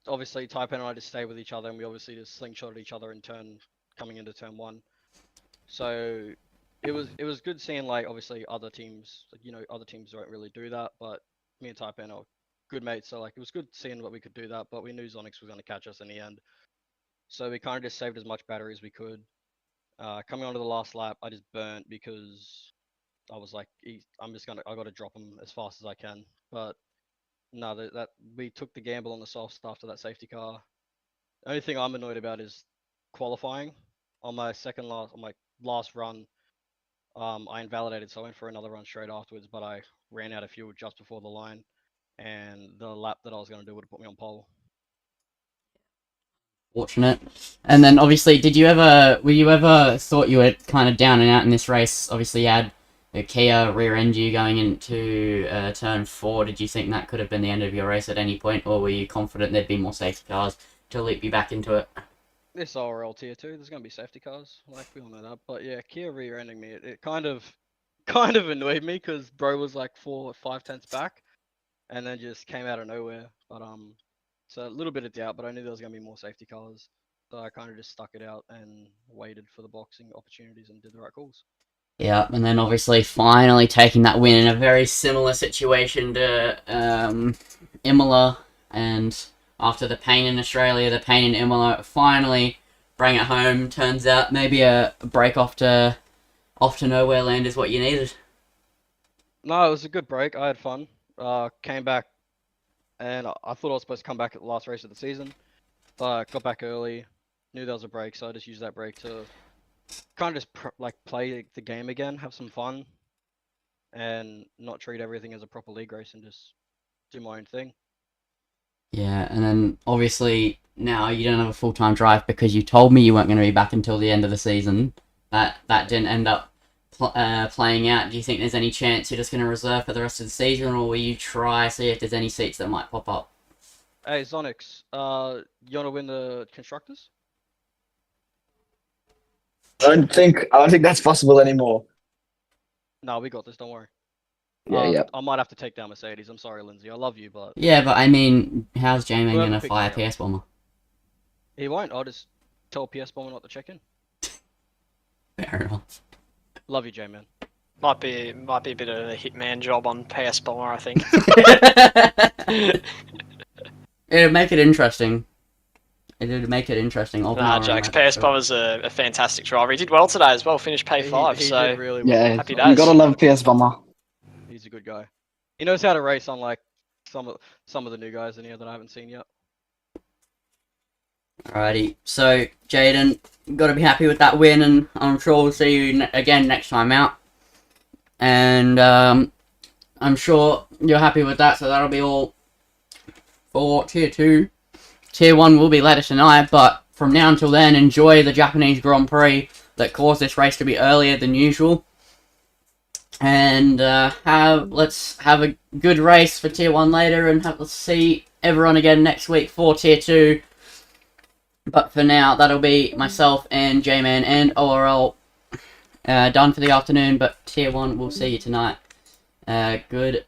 obviously Taipan and I just stayed with each other, and we obviously just slingshotted each other in coming into turn 1. So it was good seeing, like, obviously other teams, other teams don't really do that, but me and Taipan are good mates, so like it was good seeing that we could do that, but we knew Zonix was going to catch us in the end. So we kind of just saved as much battery as we could. Coming onto the last lap, I just burnt because I was like, I got to drop him as fast as I can. But no, that we took the gamble on the softs after that safety car. The only thing I'm annoyed about is qualifying. On my last run, I invalidated, so I went for another run straight afterwards, but I ran out of fuel just before the line, and the lap that I was going to do would have put me on pole. Fortunate. And then obviously, were you ever thought you were kind of down and out in this race? Obviously, you had a Kia rear-end you going into turn 4. Did you think that could have been the end of your race at any point, or were you confident there'd be more safety cars to leap you back into it? This ORL tier 2, there's going to be safety cars, like we all know that. But yeah, Kia rear-ending me, it kind of annoyed me because bro was like 4 or 5 tenths back, and then just came out of nowhere. But so a little bit of doubt, but I knew there was going to be more safety cars. So I kind of just stuck it out and waited for the boxing opportunities and did the right calls. Yeah, and then obviously finally taking that win in a very similar situation to Imola, and after the pain in Australia, the pain in Imola, finally bring it home. Turns out maybe a break off to nowhere land is what you needed. No, it was a good break. I had fun. Came back, and I thought I was supposed to come back at the last race of the season, but got back early. Knew there was a break, so I just used that break to kind of just play the game again, have some fun, and not treat everything as a proper league race and just do my own thing. Yeah, and then obviously now you don't have a full-time drive because you told me you weren't going to be back until the end of the season. That didn't end up playing out. Do you think there's any chance you're just going to reserve for the rest of the season, or will you see if there's any seats that might pop up? Hey, Zonix, you want to win the Constructors? I don't think that's possible anymore. No, we got this, don't worry. Yeah. I might have to take down Mercedes. I'm sorry, Lindsay. I love you, but... Yeah, but I mean, how's J-Man Whoever going to picks fly me a PS Bomber? He won't. I'll just tell PS Bomber not to check in. Fair enough. Love you, J-Man. Might be a bit of a hitman job on PS Bomber, I think. It'd make it interesting. It'd make it interesting. I'll be Nah, honest, jokes. mate. PS Bomber's a fantastic driver. He did well today as well. Finished P5. He So did really well. Yeah, Happy you days. gotta love PS Bomber. He's a good guy. He knows how to race, unlike some of the new guys in here that I haven't seen yet. Alrighty, so Jaden, got to be happy with that win, and I'm sure we'll see you again next time out. And I'm sure you're happy with that, so that'll be all for Tier 2. Tier 1 will be later tonight, but from now until then, enjoy the Japanese Grand Prix that caused this race to be earlier than usual. And let's have a good race for Tier 1 later, and let's see everyone again next week for Tier 2. But for now, that'll be myself and J-Man and ORL done for the afternoon, but Tier 1 will see you tonight. Good